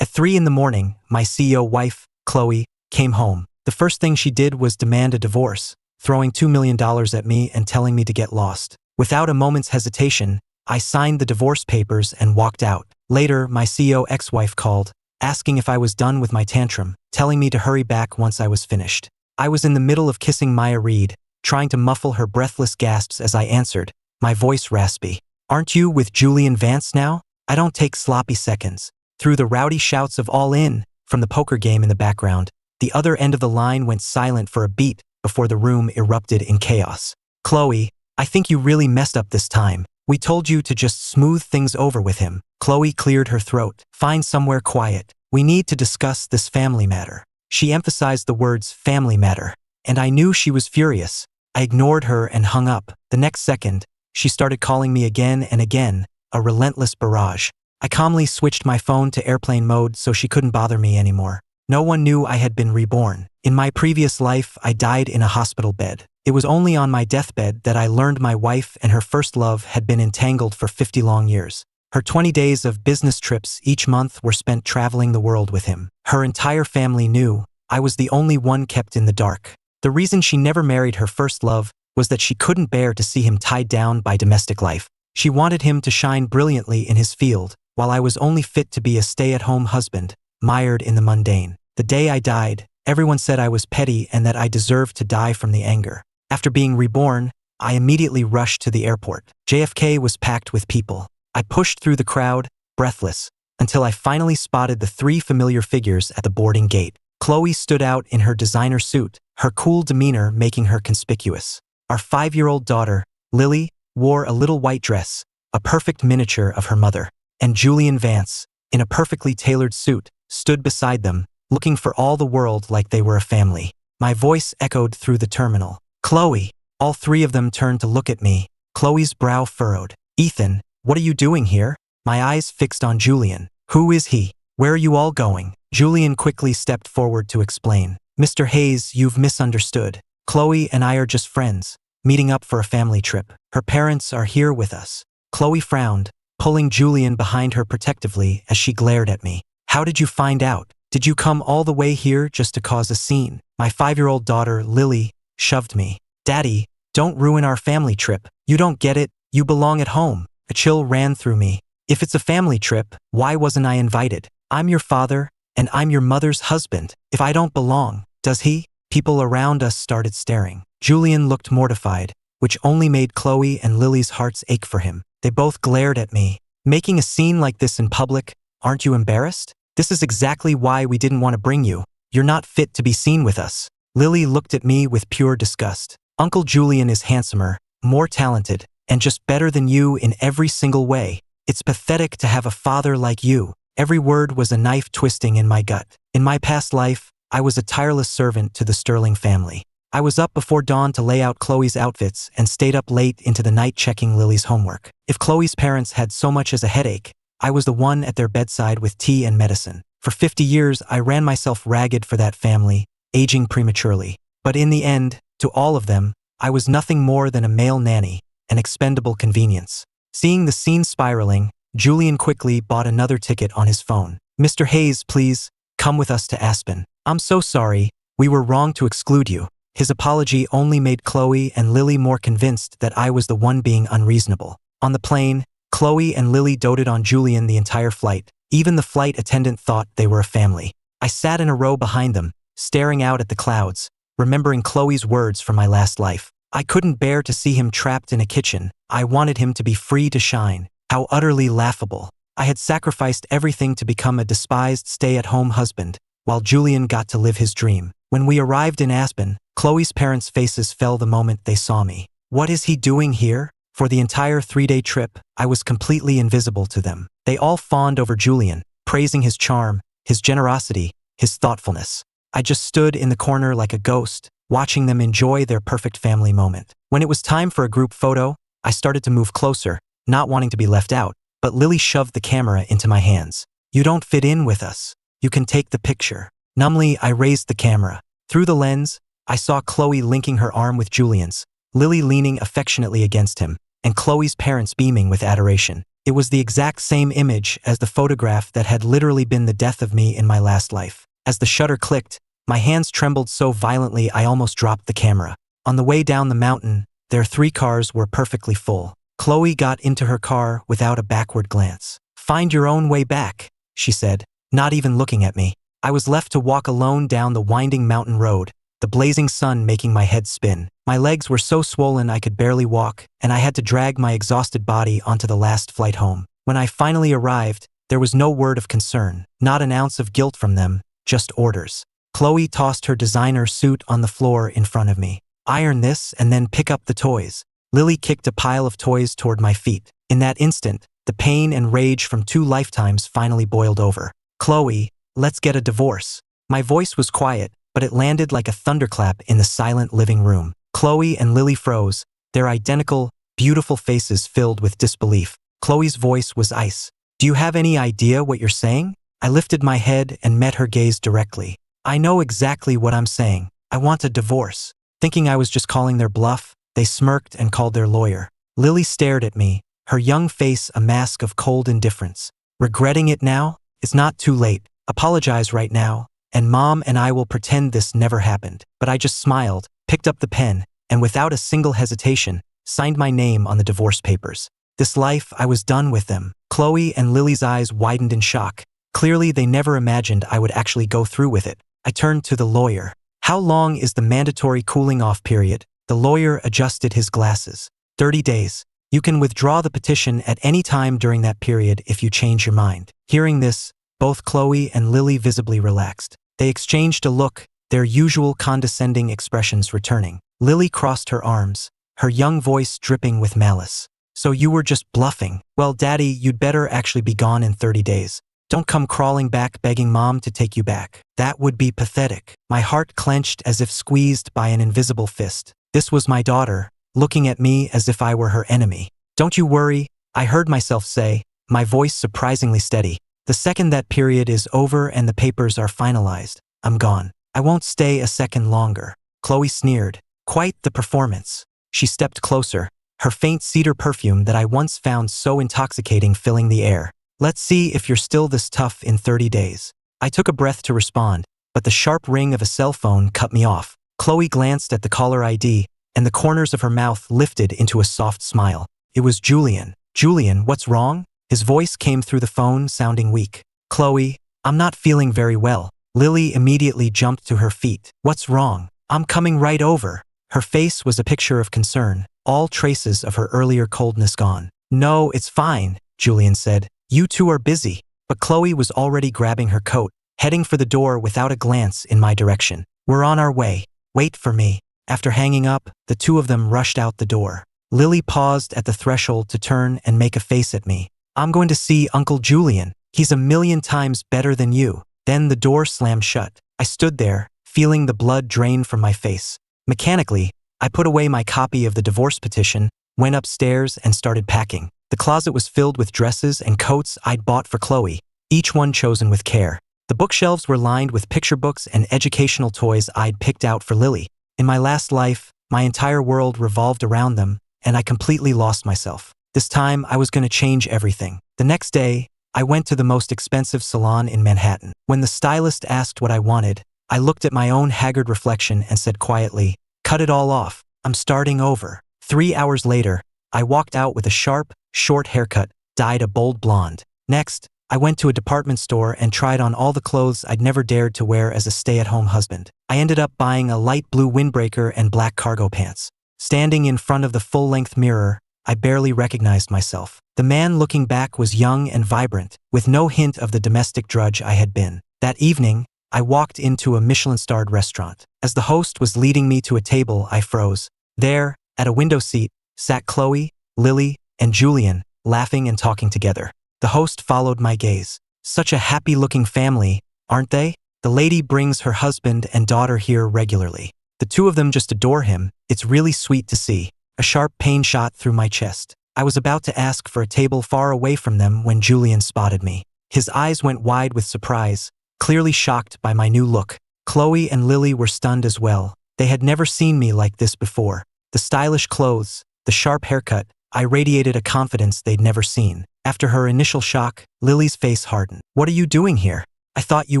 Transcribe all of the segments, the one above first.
At 3 in the morning, my CEO wife, Chloe, came home. The first thing she did was demand a divorce, throwing $2 million at me and telling me to get lost. Without a moment's hesitation, I signed the divorce papers and walked out. Later, my CEO ex-wife called, asking if I was done with my tantrum, telling me to hurry back once I was finished. I was in the middle of kissing Maya Reed, trying to muffle her breathless gasps as I answered, my voice raspy. Aren't you with Julian Vance now? I don't take sloppy seconds. Through the rowdy shouts of all in, from the poker game in the background, the other end of the line went silent for a beat before the room erupted in chaos. Chloe, I think you really messed up this time. We told you to just smooth things over with him. Chloe cleared her throat. Find somewhere quiet. We need to discuss this family matter. She emphasized the words family matter, and I knew she was furious. I ignored her and hung up. The next second, she started calling me again and again, a relentless barrage. I calmly switched my phone to airplane mode so she couldn't bother me anymore. No one knew I had been reborn. In my previous life, I died in a hospital bed. It was only on my deathbed that I learned my wife and her first love had been entangled for 50 long years. Her 20 days of business trips each month were spent traveling the world with him. Her entire family knew. I was the only one kept in the dark. The reason she never married her first love was that she couldn't bear to see him tied down by domestic life. She wanted him to shine brilliantly in his field, while I was only fit to be a stay-at-home husband, mired in the mundane. The day I died, everyone said I was petty and that I deserved to die from the anger. After being reborn, I immediately rushed to the airport. JFK was packed with people. I pushed through the crowd, breathless, until I finally spotted the 3 familiar figures at the boarding gate. Chloe stood out in her designer suit, her cool demeanor making her conspicuous. Our 5-year-old daughter, Lily, wore a little white dress, a perfect miniature of her mother. And Julian Vance, in a perfectly tailored suit, stood beside them, looking for all the world like they were a family. My voice echoed through the terminal. Chloe! All 3 of them turned to look at me. Chloe's brow furrowed. Ethan, what are you doing here? My eyes fixed on Julian. Who is he? Where are you all going? Julian quickly stepped forward to explain. Mr. Hayes, you've misunderstood. Chloe and I are just friends, meeting up for a family trip. Her parents are here with us. Chloe frowned, pulling Julian behind her protectively as she glared at me. How did you find out? Did you come all the way here just to cause a scene? My 5-year-old daughter, Lily, shoved me. Daddy, don't ruin our family trip. You don't get it. You belong at home. A chill ran through me. If it's a family trip, why wasn't I invited? I'm your father, and I'm your mother's husband. If I don't belong, does he? People around us started staring. Julian looked mortified, which only made Chloe and Lily's hearts ache for him. They both glared at me. Making a scene like this in public, aren't you embarrassed? This is exactly why we didn't want to bring you. You're not fit to be seen with us. Lily looked at me with pure disgust. Uncle Julian is handsomer, more talented, and just better than you in every single way. It's pathetic to have a father like you. Every word was a knife twisting in my gut. In my past life, I was a tireless servant to the Sterling family. I was up before dawn to lay out Chloe's outfits and stayed up late into the night checking Lily's homework. If Chloe's parents had so much as a headache, I was the one at their bedside with tea and medicine. For 50 years, I ran myself ragged for that family, aging prematurely. But in the end, to all of them, I was nothing more than a male nanny, an expendable convenience. Seeing the scene spiraling, Julian quickly bought another ticket on his phone. Mr. Hayes, please, come with us to Aspen. I'm so sorry, we were wrong to exclude you. His apology only made Chloe and Lily more convinced that I was the one being unreasonable. On the plane, Chloe and Lily doted on Julian the entire flight. Even the flight attendant thought they were a family. I sat in a row behind them, staring out at the clouds, remembering Chloe's words from my last life. I couldn't bear to see him trapped in a kitchen. I wanted him to be free to shine. How utterly laughable. I had sacrificed everything to become a despised stay-at-home husband, while Julian got to live his dream. When we arrived in Aspen, Chloe's parents' faces fell the moment they saw me. What is he doing here? For the entire 3-day trip, I was completely invisible to them. They all fawned over Julian, praising his charm, his generosity, his thoughtfulness. I just stood in the corner like a ghost, watching them enjoy their perfect family moment. When it was time for a group photo, I started to move closer, not wanting to be left out, but Lily shoved the camera into my hands. You don't fit in with us. You can take the picture. Numbly, I raised the camera. Through the lens, I saw Chloe linking her arm with Julian's, Lily leaning affectionately against him, and Chloe's parents beaming with adoration. It was the exact same image as the photograph that had literally been the death of me in my last life. As the shutter clicked, my hands trembled so violently I almost dropped the camera. On the way down the mountain, their 3 cars were perfectly full. Chloe got into her car without a backward glance. "Find your own way back," she said, not even looking at me. I was left to walk alone down the winding mountain road, the blazing sun making my head spin. My legs were so swollen I could barely walk, and I had to drag my exhausted body onto the last flight home. When I finally arrived, there was no word of concern, not an ounce of guilt from them, just orders. Chloe tossed her designer suit on the floor in front of me. "Iron this and then pick up the toys." Lily kicked a pile of toys toward my feet. In that instant, the pain and rage from 2 lifetimes finally boiled over. "Chloe, let's get a divorce." My voice was quiet, but it landed like a thunderclap in the silent living room. Chloe and Lily froze, their identical, beautiful faces filled with disbelief. Chloe's voice was ice. "Do you have any idea what you're saying?" I lifted my head and met her gaze directly. "I know exactly what I'm saying. I want a divorce." Thinking I was just calling their bluff, they smirked and called their lawyer. Lily stared at me, her young face a mask of cold indifference. "Regretting it now? It's not too late. Apologize right now, and Mom and I will pretend this never happened." But I just smiled, picked up the pen, and without a single hesitation, signed my name on the divorce papers. This life, I was done with them. Chloe and Lily's eyes widened in shock. Clearly, they never imagined I would actually go through with it. I turned to the lawyer. "How long is the mandatory cooling-off period?" The lawyer adjusted his glasses. 30 days. You can withdraw the petition at any time during that period if you change your mind." Hearing this, both Chloe and Lily visibly relaxed. They exchanged a look, their usual condescending expressions returning. Lily crossed her arms, her young voice dripping with malice. "So you were just bluffing? Well, Daddy, you'd better actually be gone in 30 days. Don't come crawling back begging Mom to take you back. That would be pathetic." My heart clenched as if squeezed by an invisible fist. This was my daughter, looking at me as if I were her enemy. "Don't you worry," I heard myself say, my voice surprisingly steady. "The second that period is over and the papers are finalized, I'm gone. I won't stay a second longer." Chloe sneered. "Quite the performance." She stepped closer, her faint cedar perfume that I once found so intoxicating filling the air. "Let's see if you're still this tough in 30 days. I took a breath to respond, but the sharp ring of a cell phone cut me off. Chloe glanced at the caller ID, and the corners of her mouth lifted into a soft smile. It was Julian. "Julian, what's wrong?" His voice came through the phone, sounding weak. "Chloe, I'm not feeling very well." Lily immediately jumped to her feet. "What's wrong?" "I'm coming right over." Her face was a picture of concern, all traces of her earlier coldness gone. "No, it's fine," Julian said. "You two are busy." But Chloe was already grabbing her coat, heading for the door without a glance in my direction. "We're on our way. Wait for me." After hanging up, the two of them rushed out the door. Lily paused at the threshold to turn and make a face at me. "I'm going to see Uncle Julian. He's a million times better than you." Then the door slammed shut. I stood there, feeling the blood drain from my face. Mechanically, I put away my copy of the divorce petition, went upstairs, and started packing. The closet was filled with dresses and coats I'd bought for Chloe, each one chosen with care. The bookshelves were lined with picture books and educational toys I'd picked out for Lily. In my last life, my entire world revolved around them, and I completely lost myself. This time, I was going to change everything. The next day, I went to the most expensive salon in Manhattan. When the stylist asked what I wanted, I looked at my own haggard reflection and said quietly, "Cut it all off. I'm starting over." 3 hours later, I walked out with a sharp, short haircut, dyed a bold blonde. Next, I went to a department store and tried on all the clothes I'd never dared to wear as a stay-at-home husband. I ended up buying a light blue windbreaker and black cargo pants. Standing in front of the full-length mirror, I barely recognized myself. The man looking back was young and vibrant, with no hint of the domestic drudge I had been. That evening, I walked into a Michelin-starred restaurant. As the host was leading me to a table, I froze. There, at a window seat, sat Chloe, Lily, and Julian, laughing and talking together. The host followed my gaze. "Such a happy-looking family, aren't they? The lady brings her husband and daughter here regularly. The two of them just adore him. It's really sweet to see." A sharp pain shot through my chest. I was about to ask for a table far away from them when Julian spotted me. His eyes went wide with surprise, clearly shocked by my new look. Chloe and Lily were stunned as well. They had never seen me like this before. The stylish clothes, the sharp haircut, I radiated a confidence they'd never seen. After her initial shock, Lily's face hardened. What are you doing here? I thought you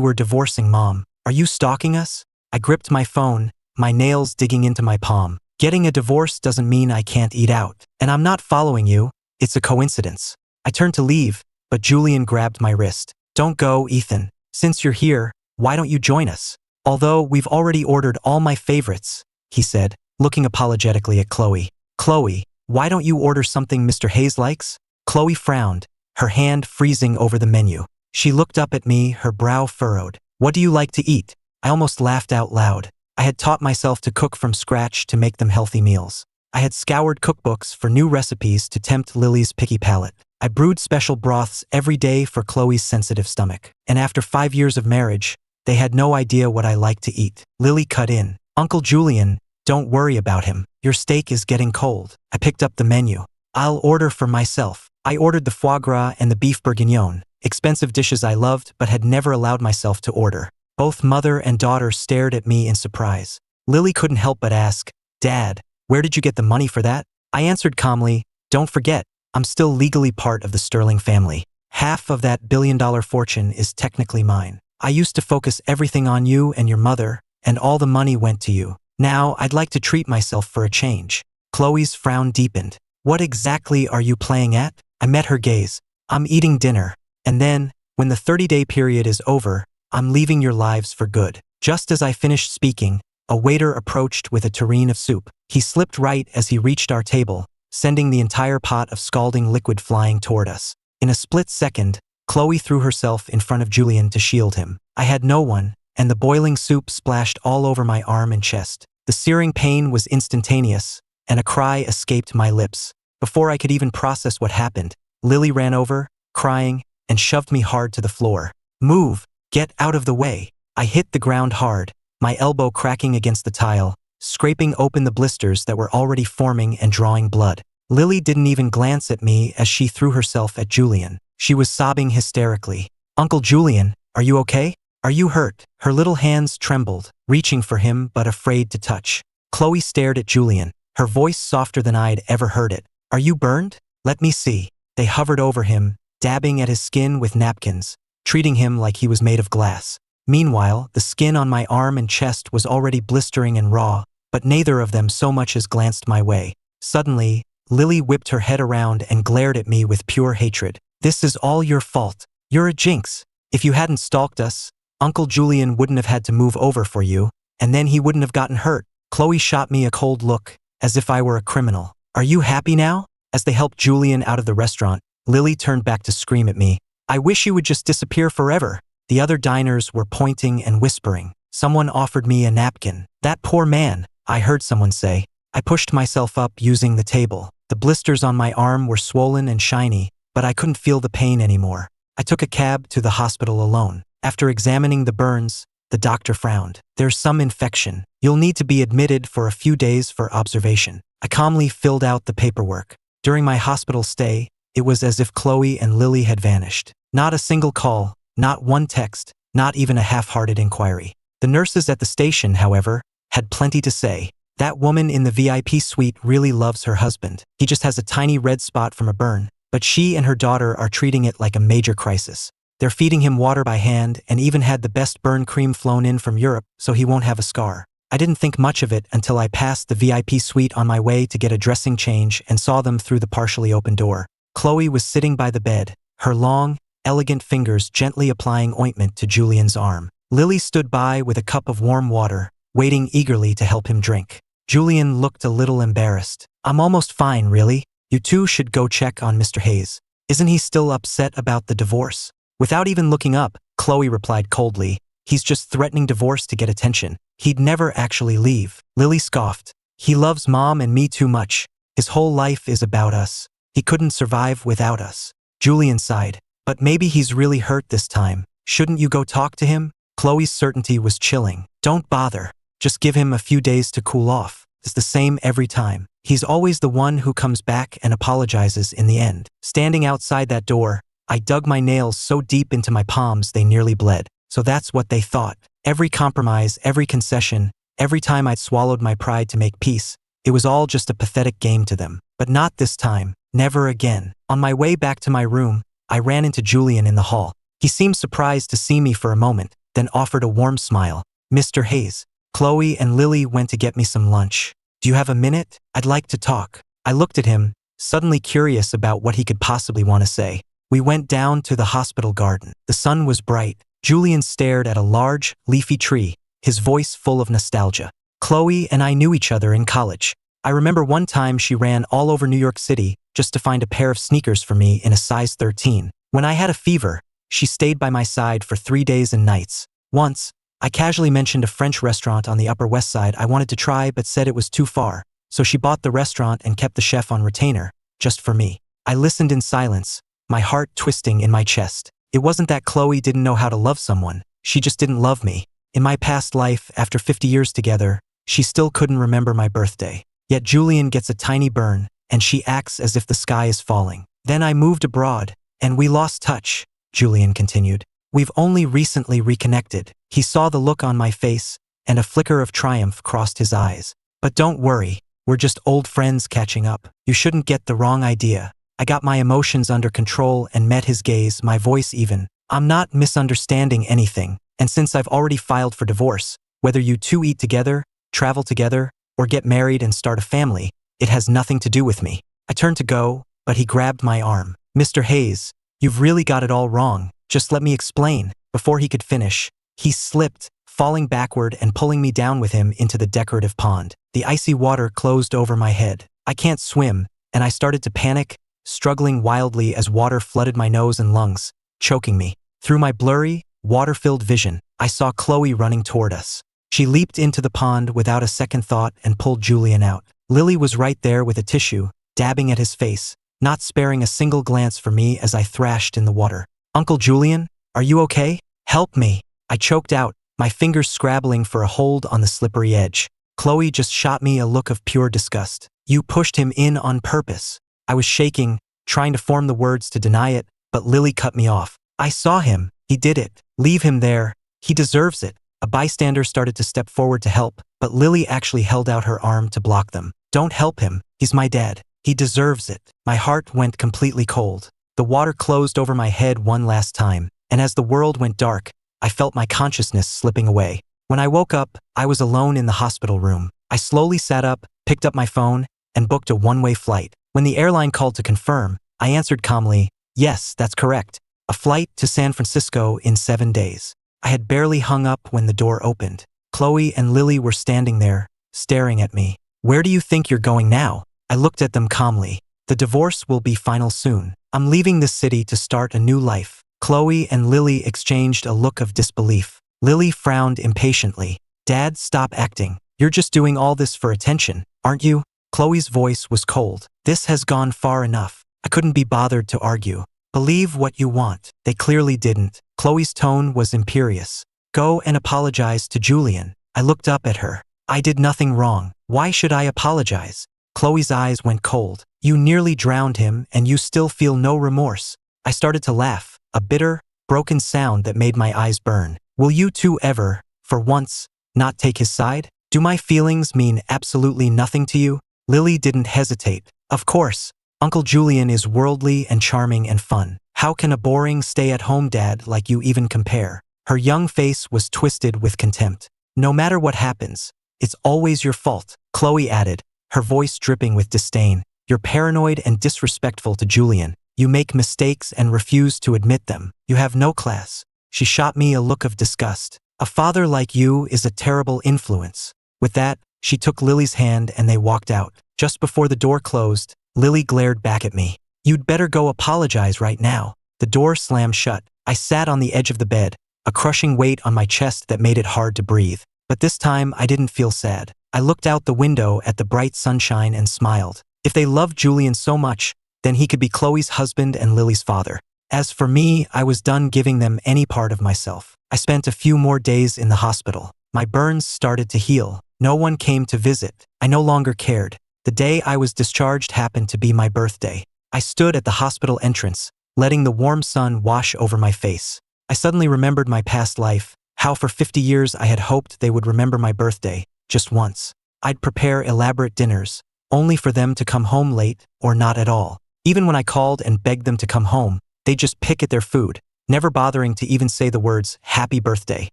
were divorcing Mom. Are you stalking us? I gripped my phone, my nails digging into my palm. Getting a divorce doesn't mean I can't eat out. And I'm not following you. It's a coincidence. I turned to leave, but Julian grabbed my wrist. Don't go, Ethan. Since you're here, why don't you join us? Although we've already ordered all my favorites, he said, looking apologetically at Chloe. Chloe, why don't you order something Mr. Hayes likes? Chloe frowned, her hand freezing over the menu. She looked up at me, her brow furrowed. What do you like to eat? I almost laughed out loud. I had taught myself to cook from scratch to make them healthy meals. I had scoured cookbooks for new recipes to tempt Lily's picky palate. I brewed special broths every day for Chloe's sensitive stomach. And after 5 years of marriage, they had no idea what I liked to eat. Lily cut in. Uncle Julian, don't worry about him. Your steak is getting cold. I picked up the menu. I'll order for myself. I ordered the foie gras and the beef bourguignon, expensive dishes I loved but had never allowed myself to order. Both mother and daughter stared at me in surprise. Lily couldn't help but ask, Dad, where did you get the money for that? I answered calmly, don't forget, I'm still legally part of the Sterling family. Half of that billion-dollar fortune is technically mine. I used to focus everything on you and your mother, and all the money went to you. Now I'd like to treat myself for a change. Chloe's frown deepened. What exactly are you playing at? I met her gaze. I'm eating dinner. And then, when the 30-day period is over, I'm leaving your lives for good. Just as I finished speaking, a waiter approached with a tureen of soup. He slipped right as he reached our table, sending the entire pot of scalding liquid flying toward us. In a split second, Chloe threw herself in front of Julian to shield him. I had no one, and the boiling soup splashed all over my arm and chest. The searing pain was instantaneous, and a cry escaped my lips. Before I could even process what happened, Lily ran over, crying, and shoved me hard to the floor. Move! Get out of the way! I hit the ground hard, my elbow cracking against the tile, scraping open the blisters that were already forming and drawing blood. Lily didn't even glance at me as she threw herself at Julian. She was sobbing hysterically. Uncle Julian, are you okay? Are you hurt? Her little hands trembled, reaching for him but afraid to touch. Chloe stared at Julian, her voice softer than I'd ever heard it. Are you burned? Let me see. They hovered over him, dabbing at his skin with napkins, treating him like he was made of glass. Meanwhile, the skin on my arm and chest was already blistering and raw, but neither of them so much as glanced my way. Suddenly, Lily whipped her head around and glared at me with pure hatred. This is all your fault. You're a jinx. If you hadn't stalked us, Uncle Julian wouldn't have had to move over for you, and then he wouldn't have gotten hurt. Chloe shot me a cold look, as if I were a criminal. Are you happy now? As they helped Julian out of the restaurant, Lily turned back to scream at me. I wish you would just disappear forever. The other diners were pointing and whispering. Someone offered me a napkin. That poor man, I heard someone say. I pushed myself up using the table. The blisters on my arm were swollen and shiny, but I couldn't feel the pain anymore. I took a cab to the hospital alone. After examining the burns, the doctor frowned. There's some infection. You'll need to be admitted for a few days for observation. I calmly filled out the paperwork. During my hospital stay, it was as if Chloe and Lily had vanished. Not a single call, not one text, not even a half-hearted inquiry. The nurses at the station, however, had plenty to say. That woman in the VIP suite really loves her husband. He just has a tiny red spot from a burn, but she and her daughter are treating it like a major crisis. They're feeding him water by hand and even had the best burn cream flown in from Europe so he won't have a scar. I didn't think much of it until I passed the VIP suite on my way to get a dressing change and saw them through the partially open door. Chloe was sitting by the bed, her long, elegant fingers gently applying ointment to Julian's arm. Lily stood by with a cup of warm water, waiting eagerly to help him drink. Julian looked a little embarrassed. I'm almost fine, really. You two should go check on Mr. Hayes. Isn't he still upset about the divorce? Without even looking up, Chloe replied coldly. He's just threatening divorce to get attention. He'd never actually leave. Lily scoffed. He loves Mom and me too much. His whole life is about us. He couldn't survive without us. Julian sighed. But maybe he's really hurt this time. Shouldn't you go talk to him? Chloe's certainty was chilling. Don't bother. Just give him a few days to cool off. It's the same every time. He's always the one who comes back and apologizes in the end. Standing outside that door, I dug my nails so deep into my palms they nearly bled. So that's what they thought. Every compromise, every concession, every time I'd swallowed my pride to make peace, it was all just a pathetic game to them. But not this time. Never again. On my way back to my room, I ran into Julian in the hall. He seemed surprised to see me for a moment, then offered a warm smile. Mr. Hayes, Chloe and Lily went to get me some lunch. Do you have a minute? I'd like to talk. I looked at him, suddenly curious about what he could possibly want to say. We went down to the hospital garden. The sun was bright. Julian stared at a large, leafy tree, his voice full of nostalgia. Chloe and I knew each other in college. I remember one time she ran all over New York City just to find a pair of sneakers for me in a size 13. When I had a fever, she stayed by my side for 3 days and nights. Once, I casually mentioned a French restaurant on the Upper West Side I wanted to try but said it was too far, so she bought the restaurant and kept the chef on retainer, just for me. I listened in silence, my heart twisting in my chest. It wasn't that Chloe didn't know how to love someone, she just didn't love me. In my past life, after 50 years together, she still couldn't remember my birthday. Yet Julian gets a tiny burn, and she acts as if the sky is falling. Then I moved abroad, and we lost touch, Julian continued. We've only recently reconnected. He saw the look on my face, and a flicker of triumph crossed his eyes. But don't worry, we're just old friends catching up. You shouldn't get the wrong idea. I got my emotions under control and met his gaze, my voice even. I'm not misunderstanding anything, and since I've already filed for divorce, whether you two eat together, travel together, or get married and start a family, it has nothing to do with me. I turned to go, but he grabbed my arm. Mr. Hayes, you've really got it all wrong. Just let me explain. Before he could finish, he slipped, falling backward and pulling me down with him into the decorative pond. The icy water closed over my head. I can't swim, and I started to panic, struggling wildly as water flooded my nose and lungs, choking me. Through my blurry, water-filled vision, I saw Chloe running toward us. She leaped into the pond without a second thought and pulled Julian out. Lily was right there with a tissue, dabbing at his face, not sparing a single glance for me as I thrashed in the water. Uncle Julian, are you okay? Help me. I choked out, my fingers scrabbling for a hold on the slippery edge. Chloe just shot me a look of pure disgust. You pushed him in on purpose. I was shaking, trying to form the words to deny it, but Lily cut me off. I saw him. He did it. Leave him there. He deserves it. A bystander started to step forward to help, but Lily actually held out her arm to block them. Don't help him. He's my dad. He deserves it. My heart went completely cold. The water closed over my head one last time, and as the world went dark, I felt my consciousness slipping away. When I woke up, I was alone in the hospital room. I slowly sat up, picked up my phone, and booked a one-way flight. When the airline called to confirm, I answered calmly, yes, that's correct. A flight to San Francisco in 7 days. I had barely hung up when the door opened. Chloe and Lily were standing there, staring at me. Where do you think you're going now? I looked at them calmly. The divorce will be final soon. I'm leaving this city to start a new life. Chloe and Lily exchanged a look of disbelief. Lily frowned impatiently. Dad, stop acting. You're just doing all this for attention, aren't you? Chloe's voice was cold. This has gone far enough. I couldn't be bothered to argue. Believe what you want. They clearly didn't. Chloe's tone was imperious. Go and apologize to Julian. I looked up at her. I did nothing wrong. Why should I apologize? Chloe's eyes went cold. You nearly drowned him and you still feel no remorse. I started to laugh, a bitter, broken sound that made my eyes burn. Will you two ever, for once, not take his side? Do my feelings mean absolutely nothing to you? Lily didn't hesitate. Of course. Uncle Julian is worldly and charming and fun. How can a boring stay-at-home dad like you even compare? Her young face was twisted with contempt. No matter what happens, it's always your fault, Chloe added, her voice dripping with disdain. You're paranoid and disrespectful to Julian. You make mistakes and refuse to admit them. You have no class. She shot me a look of disgust. A father like you is a terrible influence. With that, she took Lily's hand and they walked out. Just before the door closed, Lily glared back at me. You'd better go apologize right now. The door slammed shut. I sat on the edge of the bed, a crushing weight on my chest that made it hard to breathe. But this time I didn't feel sad. I looked out the window at the bright sunshine and smiled. If they loved Julian so much, then he could be Chloe's husband and Lily's father. As for me, I was done giving them any part of myself. I spent a few more days in the hospital. My burns started to heal. No one came to visit. I no longer cared. The day I was discharged happened to be my birthday. I stood at the hospital entrance, letting the warm sun wash over my face. I suddenly remembered my past life, how for 50 years I had hoped they would remember my birthday, just once. I'd prepare elaborate dinners, only for them to come home late or not at all. Even when I called and begged them to come home, they'd just pick at their food, never bothering to even say the words, "Happy birthday."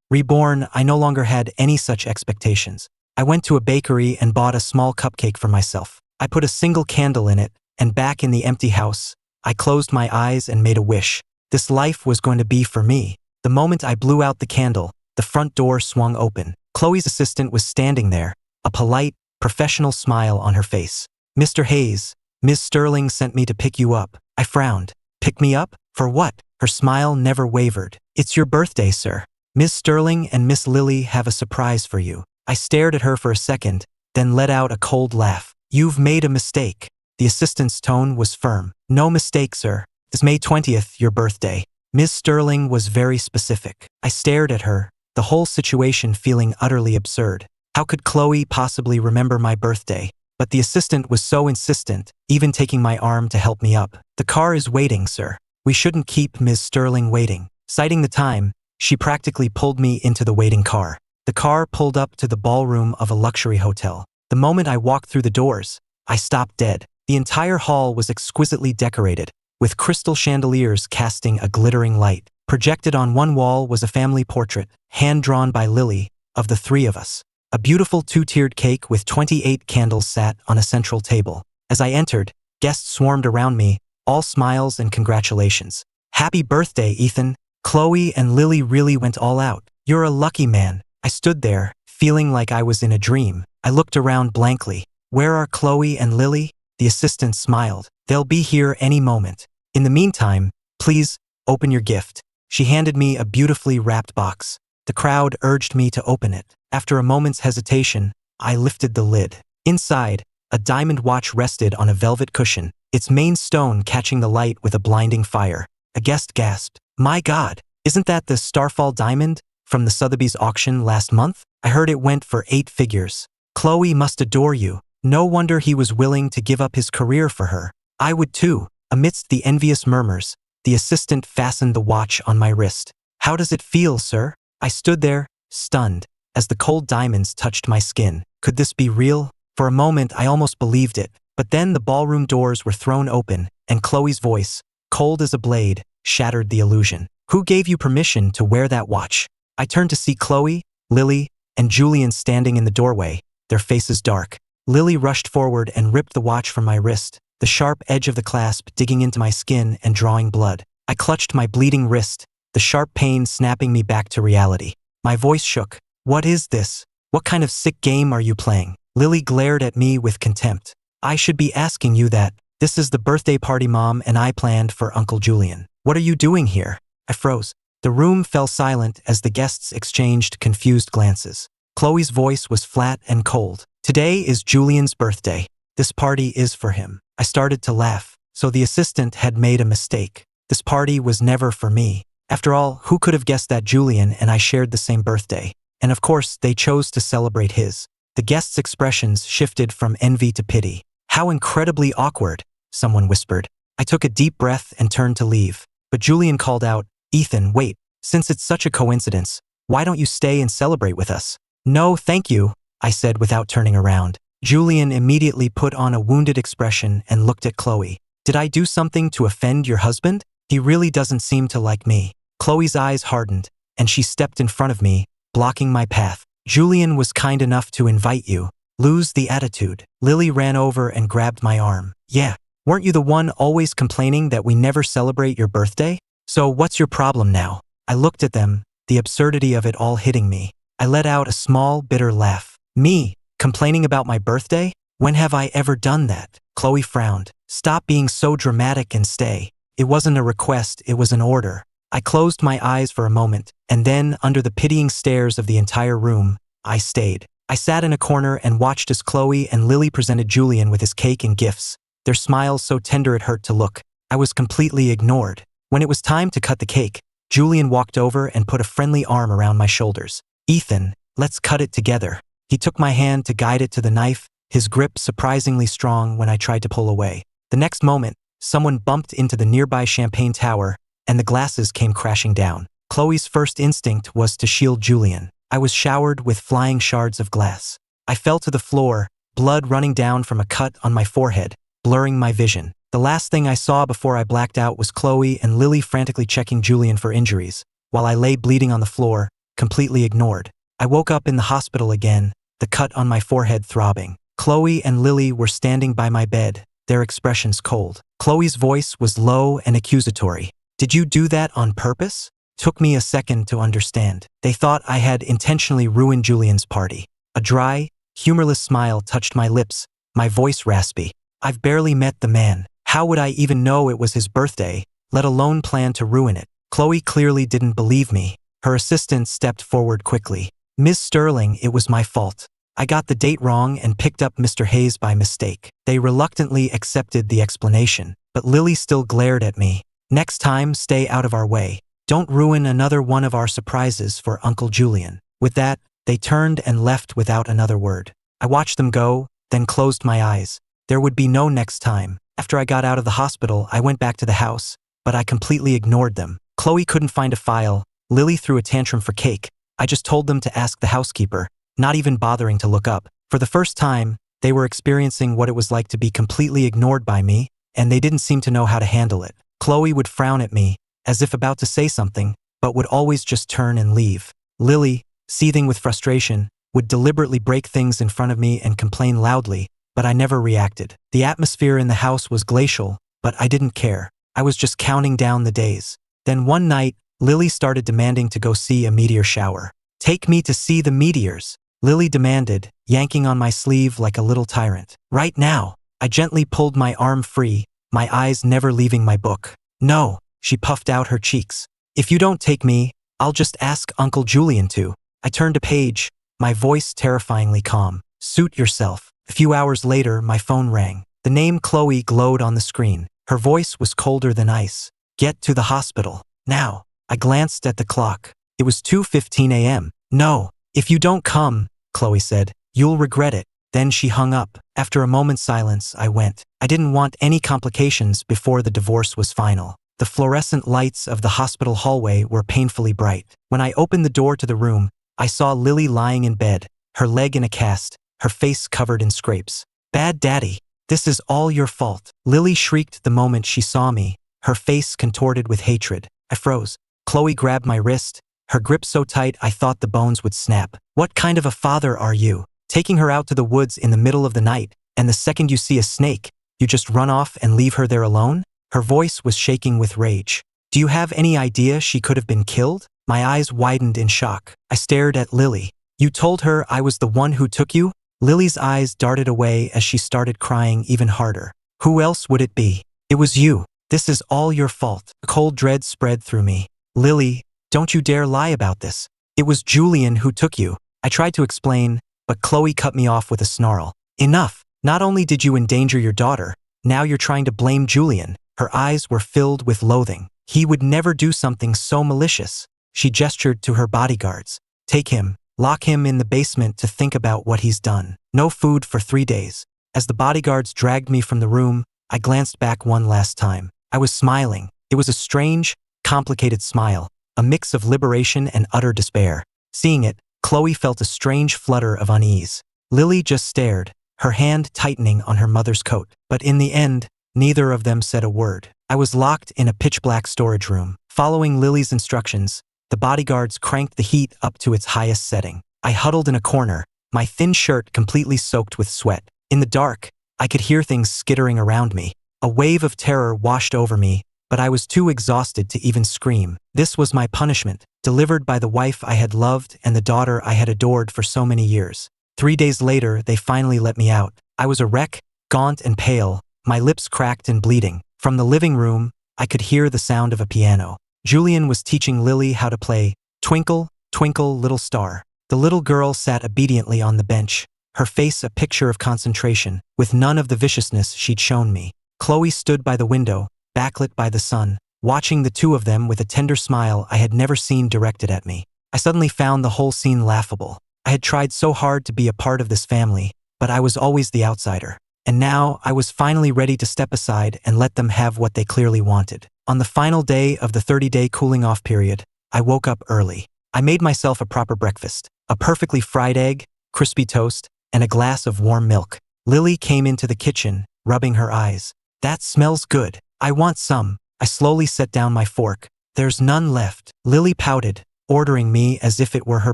Reborn, I no longer had any such expectations. I went to a bakery and bought a small cupcake for myself. I put a single candle in it, and back in the empty house, I closed my eyes and made a wish. This life was going to be for me. The moment I blew out the candle, the front door swung open. Chloe's assistant was standing there, a polite, professional smile on her face. "Mr. Hayes, Ms. Sterling sent me to pick you up." I frowned. "Pick me up? For what?" Her smile never wavered. "It's your birthday, sir. Ms. Sterling and Miss Lily have a surprise for you." I stared at her for a second, then let out a cold laugh. "You've made a mistake." The assistant's tone was firm. "No mistake, sir. It's May 20th, your birthday." Ms. Sterling was very specific. I stared at her, the whole situation feeling utterly absurd. How could Chloe possibly remember my birthday? But the assistant was so insistent, even taking my arm to help me up. "The car is waiting, sir. We shouldn't keep Ms. Sterling waiting." Citing the time, she practically pulled me into the waiting car. The car pulled up to the ballroom of a luxury hotel. The moment I walked through the doors, I stopped dead. The entire hall was exquisitely decorated, with crystal chandeliers casting a glittering light. Projected on one wall was a family portrait, hand-drawn by Lily, of the three of us. A beautiful two-tiered cake with 28 candles sat on a central table. As I entered, guests swarmed around me, all smiles and congratulations. "Happy birthday, Ethan." Chloe and Lily really went all out. "You're a lucky man." I stood there, feeling like I was in a dream. I looked around blankly. "Where are Chloe and Lily?" The assistant smiled. "They'll be here any moment. In the meantime, please, open your gift." She handed me a beautifully wrapped box. The crowd urged me to open it. After a moment's hesitation, I lifted the lid. Inside, a diamond watch rested on a velvet cushion, its main stone catching the light with a blinding fire. A guest gasped, "My God, isn't that the Starfall diamond from the Sotheby's auction last month? I heard it went for 8 figures. Chloe must adore you. No wonder he was willing to give up his career for her. I would too." Amidst the envious murmurs, the assistant fastened the watch on my wrist. "How does it feel, sir?" I stood there, stunned, as the cold diamonds touched my skin. Could this be real? For a moment, I almost believed it. But then the ballroom doors were thrown open, and Chloe's voice, cold as a blade, shattered the illusion. "Who gave you permission to wear that watch?" I turned to see Chloe, Lily, and Julian standing in the doorway, their faces dark. Lily rushed forward and ripped the watch from my wrist, the sharp edge of the clasp digging into my skin and drawing blood. I clutched my bleeding wrist, the sharp pain snapping me back to reality. My voice shook. "What is this? What kind of sick game are you playing?" Lily glared at me with contempt. "I should be asking you that. This is the birthday party Mom and I planned for Uncle Julian. What are you doing here?" I froze. The room fell silent as the guests exchanged confused glances. Chloe's voice was flat and cold. "Today is Julian's birthday. This party is for him." I started to laugh. So the assistant had made a mistake. This party was never for me. After all, who could have guessed that Julian and I shared the same birthday? And of course, they chose to celebrate his. The guests' expressions shifted from envy to pity. "How incredibly awkward," someone whispered. I took a deep breath and turned to leave. But Julian called out, "Ethan, wait. Since it's such a coincidence, why don't you stay and celebrate with us?" "No, thank you," I said without turning around. Julian immediately put on a wounded expression and looked at Chloe. "Did I do something to offend your husband? He really doesn't seem to like me." Chloe's eyes hardened, and she stepped in front of me, blocking my path. "Julian was kind enough to invite you. Lose the attitude." Lily ran over and grabbed my arm. "Yeah, weren't you the one always complaining that we never celebrate your birthday? So what's your problem now?" I looked at them, the absurdity of it all hitting me. I let out a small, bitter laugh. "Me? Complaining about my birthday? When have I ever done that?" Chloe frowned. "Stop being so dramatic and stay. It wasn't a request, it was an order." I closed my eyes for a moment, and then, under the pitying stares of the entire room, I stayed. I sat in a corner and watched as Chloe and Lily presented Julian with his cake and gifts, their smiles so tender it hurt to look. I was completely ignored. When it was time to cut the cake, Julian walked over and put a friendly arm around my shoulders. "Ethan, let's cut it together." He took my hand to guide it to the knife, his grip surprisingly strong when I tried to pull away. The next moment, someone bumped into the nearby champagne tower, and the glasses came crashing down. Chloe's first instinct was to shield Julian. I was showered with flying shards of glass. I fell to the floor, blood running down from a cut on my forehead, blurring my vision. The last thing I saw before I blacked out was Chloe and Lily frantically checking Julian for injuries, while I lay bleeding on the floor, completely ignored. I woke up in the hospital again, the cut on my forehead throbbing. Chloe and Lily were standing by my bed, their expressions cold. Chloe's voice was low and accusatory. "Did you do that on purpose?" Took me a second to understand. They thought I had intentionally ruined Julian's party. A dry, humorless smile touched my lips, my voice raspy. "I've barely met the man. How would I even know it was his birthday, let alone plan to ruin it?" Chloe clearly didn't believe me. Her assistant stepped forward quickly. "Ms. Sterling, it was my fault. I got the date wrong and picked up Mr. Hayes by mistake." They reluctantly accepted the explanation, but Lily still glared at me. "Next time, stay out of our way. Don't ruin another one of our surprises for Uncle Julian." With that, they turned and left without another word. I watched them go, then closed my eyes. There would be no next time. After I got out of the hospital, I went back to the house, but I completely ignored them. Chloe couldn't find a file. Lily threw a tantrum for cake. I just told them to ask the housekeeper, not even bothering to look up. For the first time, they were experiencing what it was like to be completely ignored by me, and they didn't seem to know how to handle it. Chloe would frown at me, as if about to say something, but would always just turn and leave. Lily, seething with frustration, would deliberately break things in front of me and complain loudly, but I never reacted. The atmosphere in the house was glacial, but I didn't care. I was just counting down the days. Then one night, Lily started demanding to go see a meteor shower. "Take me to see the meteors," Lily demanded, yanking on my sleeve like a little tyrant. "Right now." I gently pulled my arm free, my eyes never leaving my book. "No," she puffed out her cheeks. "If you don't take me, I'll just ask Uncle Julian to." I turned a page, my voice terrifyingly calm. "Suit yourself." A few hours later, my phone rang. The name Chloe glowed on the screen. Her voice was colder than ice. "Get to the hospital. Now." I glanced at the clock. It was 2:15 a.m. "No. If you don't come," Chloe said, "you'll regret it." Then she hung up. After a moment's silence, I went. I didn't want any complications before the divorce was final. The fluorescent lights of the hospital hallway were painfully bright. When I opened the door to the room, I saw Lily lying in bed, her leg in a cast, her face covered in scrapes. "Bad daddy. This is all your fault." Lily shrieked the moment she saw me, her face contorted with hatred. I froze. Chloe grabbed my wrist, her grip so tight I thought the bones would snap. "What kind of a father are you? Taking her out to the woods in the middle of the night, and the second you see a snake, you just run off and leave her there alone?" Her voice was shaking with rage. "Do you have any idea she could have been killed?" My eyes widened in shock. I stared at Lily. "You told her I was the one who took you?" Lily's eyes darted away as she started crying even harder. "Who else would it be? It was you. This is all your fault." A cold dread spread through me. "Lily, don't you dare lie about this. It was Julian who took you." I tried to explain, but Chloe cut me off with a snarl. "Enough. Not only did you endanger your daughter, now you're trying to blame Julian." Her eyes were filled with loathing. "He would never do something so malicious." She gestured to her bodyguards. "Take him. Lock him in the basement to think about what he's done. No food for 3 days." As the bodyguards dragged me from the room, I glanced back one last time. I was smiling. It was a strange, complicated smile, a mix of liberation and utter despair. Seeing it, Chloe felt a strange flutter of unease. Lily just stared, her hand tightening on her mother's coat. But in the end, neither of them said a word. I was locked in a pitch-black storage room. Following Lily's instructions, the bodyguards cranked the heat up to its highest setting. I huddled in a corner, my thin shirt completely soaked with sweat. In the dark, I could hear things skittering around me. A wave of terror washed over me, but I was too exhausted to even scream. This was my punishment, delivered by the wife I had loved and the daughter I had adored for so many years. 3 days later, they finally let me out. I was a wreck, gaunt and pale, my lips cracked and bleeding. From the living room, I could hear the sound of a piano. Julian was teaching Lily how to play Twinkle, Twinkle, Little Star. The little girl sat obediently on the bench, her face a picture of concentration, with none of the viciousness she'd shown me. Chloe stood by the window, backlit by the sun, watching the two of them with a tender smile I had never seen directed at me. I suddenly found the whole scene laughable. I had tried so hard to be a part of this family, but I was always the outsider. And now I was finally ready to step aside and let them have what they clearly wanted. On the final day of the 30-day cooling-off period, I woke up early. I made myself a proper breakfast, a perfectly fried egg, crispy toast, and a glass of warm milk. Lily came into the kitchen, rubbing her eyes. That smells good. I want some. I slowly set down my fork. There's none left. Lily pouted, ordering me as if it were her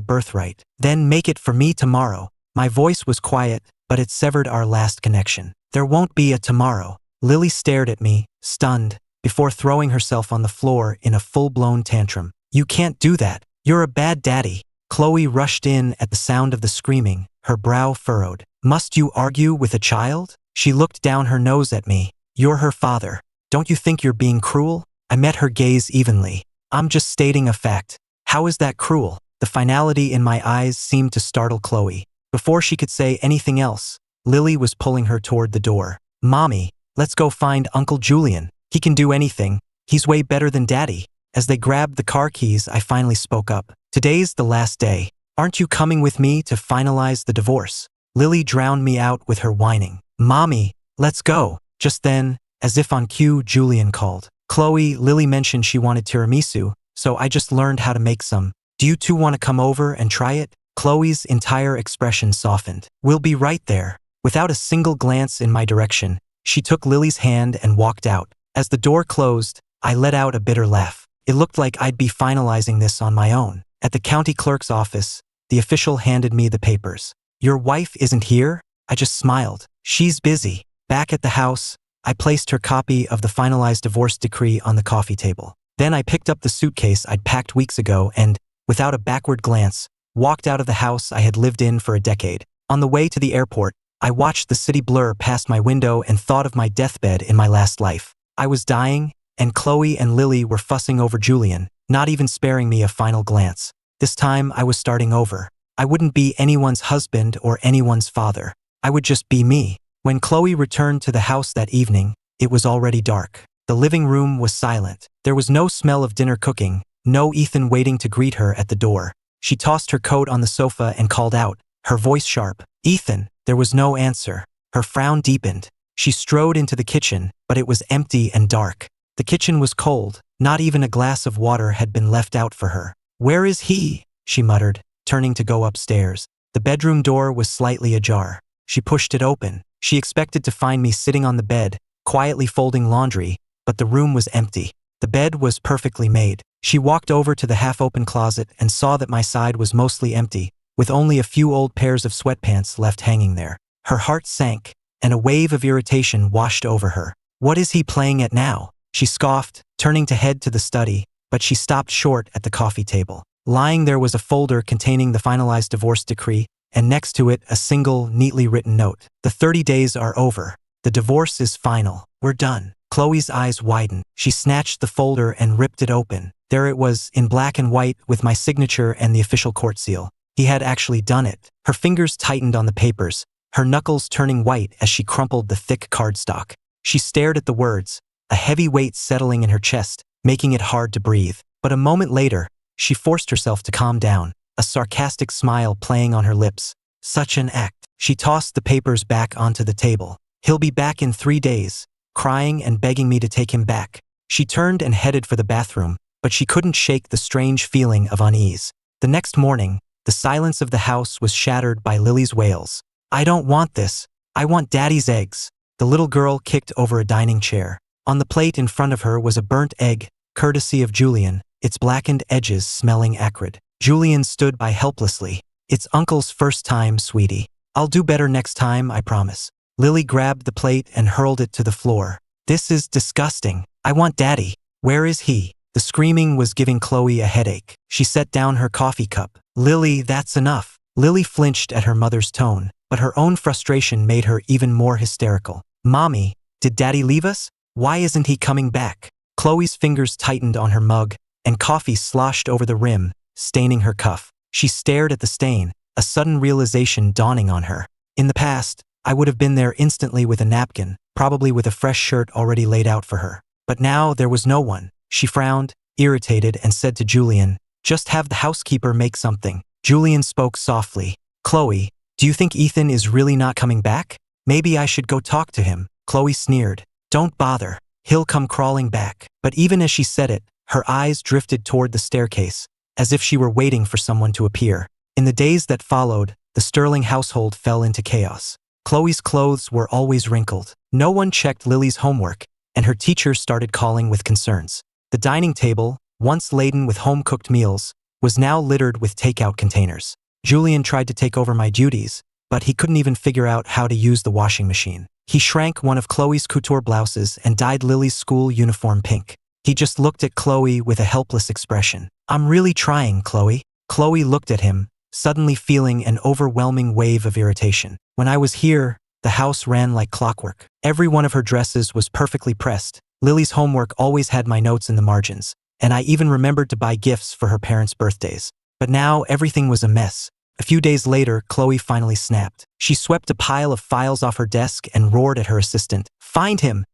birthright. Then make it for me tomorrow. My voice was quiet, but it severed our last connection. There won't be a tomorrow. Lily stared at me, stunned, before throwing herself on the floor in a full-blown tantrum. You can't do that. You're a bad daddy. Chloe rushed in at the sound of the screaming, her brow furrowed. Must you argue with a child? She looked down her nose at me. You're her father. Don't you think you're being cruel? I met her gaze evenly. I'm just stating a fact. How is that cruel? The finality in my eyes seemed to startle Chloe. Before she could say anything else, Lily was pulling her toward the door. Mommy, let's go find Uncle Julian. He can do anything. He's way better than Daddy. As they grabbed the car keys, I finally spoke up. Today's the last day. Aren't you coming with me to finalize the divorce? Lily drowned me out with her whining. Mommy, let's go. Just then, as if on cue, Julian called. Chloe, Lily mentioned she wanted tiramisu, so I just learned how to make some. Do you two want to come over and try it? Chloe's entire expression softened. We'll be right there. Without a single glance in my direction, she took Lily's hand and walked out. As the door closed, I let out a bitter laugh. It looked like I'd be finalizing this on my own. At the county clerk's office, the official handed me the papers. Your wife isn't here? I just smiled. She's busy. Back at the house, I placed her copy of the finalized divorce decree on the coffee table. Then I picked up the suitcase I'd packed weeks ago and, without a backward glance, walked out of the house I had lived in for a decade. On the way to the airport, I watched the city blur past my window and thought of my deathbed in my last life. I was dying, and Chloe and Lily were fussing over Julian, not even sparing me a final glance. This time I was starting over. I wouldn't be anyone's husband or anyone's father. I would just be me. When Chloe returned to the house that evening, it was already dark. The living room was silent. There was no smell of dinner cooking, no Ethan waiting to greet her at the door. She tossed her coat on the sofa and called out, her voice sharp. Ethan. There was no answer. Her frown deepened. She strode into the kitchen, but it was empty and dark. The kitchen was cold. Not even a glass of water had been left out for her. Where is he? She muttered, turning to go upstairs. The bedroom door was slightly ajar. She pushed it open. She expected to find me sitting on the bed, quietly folding laundry, but the room was empty. The bed was perfectly made. She walked over to the half-open closet and saw that my side was mostly empty, with only a few old pairs of sweatpants left hanging there. Her heart sank, and a wave of irritation washed over her. What is he playing at now? She scoffed, turning to head to the study, but she stopped short at the coffee table. Lying there was a folder containing the finalized divorce decree, and next to it a single, neatly written note. The 30 days are over. The divorce is final. We're done. Chloe's eyes widened. She snatched the folder and ripped it open. There it was, in black and white, with my signature and the official court seal. He had actually done it. Her fingers tightened on the papers, her knuckles turning white as she crumpled the thick cardstock. She stared at the words, a heavy weight settling in her chest, making it hard to breathe. But a moment later, she forced herself to calm down, a sarcastic smile playing on her lips. Such an act. She tossed the papers back onto the table. He'll be back in 3 days, crying and begging me to take him back. She turned and headed for the bathroom, but she couldn't shake the strange feeling of unease. The next morning, the silence of the house was shattered by Lily's wails. I don't want this. I want Daddy's eggs. The little girl kicked over a dining chair. On the plate in front of her was a burnt egg, courtesy of Julian, its blackened edges smelling acrid. Julian stood by helplessly. It's Uncle's first time, sweetie. I'll do better next time, I promise. Lily grabbed the plate and hurled it to the floor. This is disgusting. I want Daddy. Where is he? The screaming was giving Chloe a headache. She set down her coffee cup. Lily, that's enough. Lily flinched at her mother's tone, but her own frustration made her even more hysterical. Mommy, did Daddy leave us? Why isn't he coming back? Chloe's fingers tightened on her mug, and coffee sloshed over the rim, staining her cuff. She stared at the stain, a sudden realization dawning on her. In the past, I would have been there instantly with a napkin, probably with a fresh shirt already laid out for her. But now there was no one. She frowned, irritated, and said to Julian, just have the housekeeper make something. Julian spoke softly. Chloe, do you think Ethan is really not coming back? Maybe I should go talk to him. Chloe sneered. Don't bother. He'll come crawling back. But even as she said it, her eyes drifted toward the staircase, as if she were waiting for someone to appear. In the days that followed, the Sterling household fell into chaos. Chloe's clothes were always wrinkled. No one checked Lily's homework, and her teacher started calling with concerns. The dining table, once laden with home-cooked meals, was now littered with takeout containers. Julian tried to take over my duties, but he couldn't even figure out how to use the washing machine. He shrank one of Chloe's couture blouses and dyed Lily's school uniform pink. He just looked at Chloe with a helpless expression. "I'm really trying, Chloe." Chloe looked at him, suddenly feeling an overwhelming wave of irritation. When I was here, the house ran like clockwork. Every one of her dresses was perfectly pressed. Lily's homework always had my notes in the margins, and I even remembered to buy gifts for her parents' birthdays. But now everything was a mess. A few days later, Chloe finally snapped. She swept a pile of files off her desk and roared at her assistant. Find him,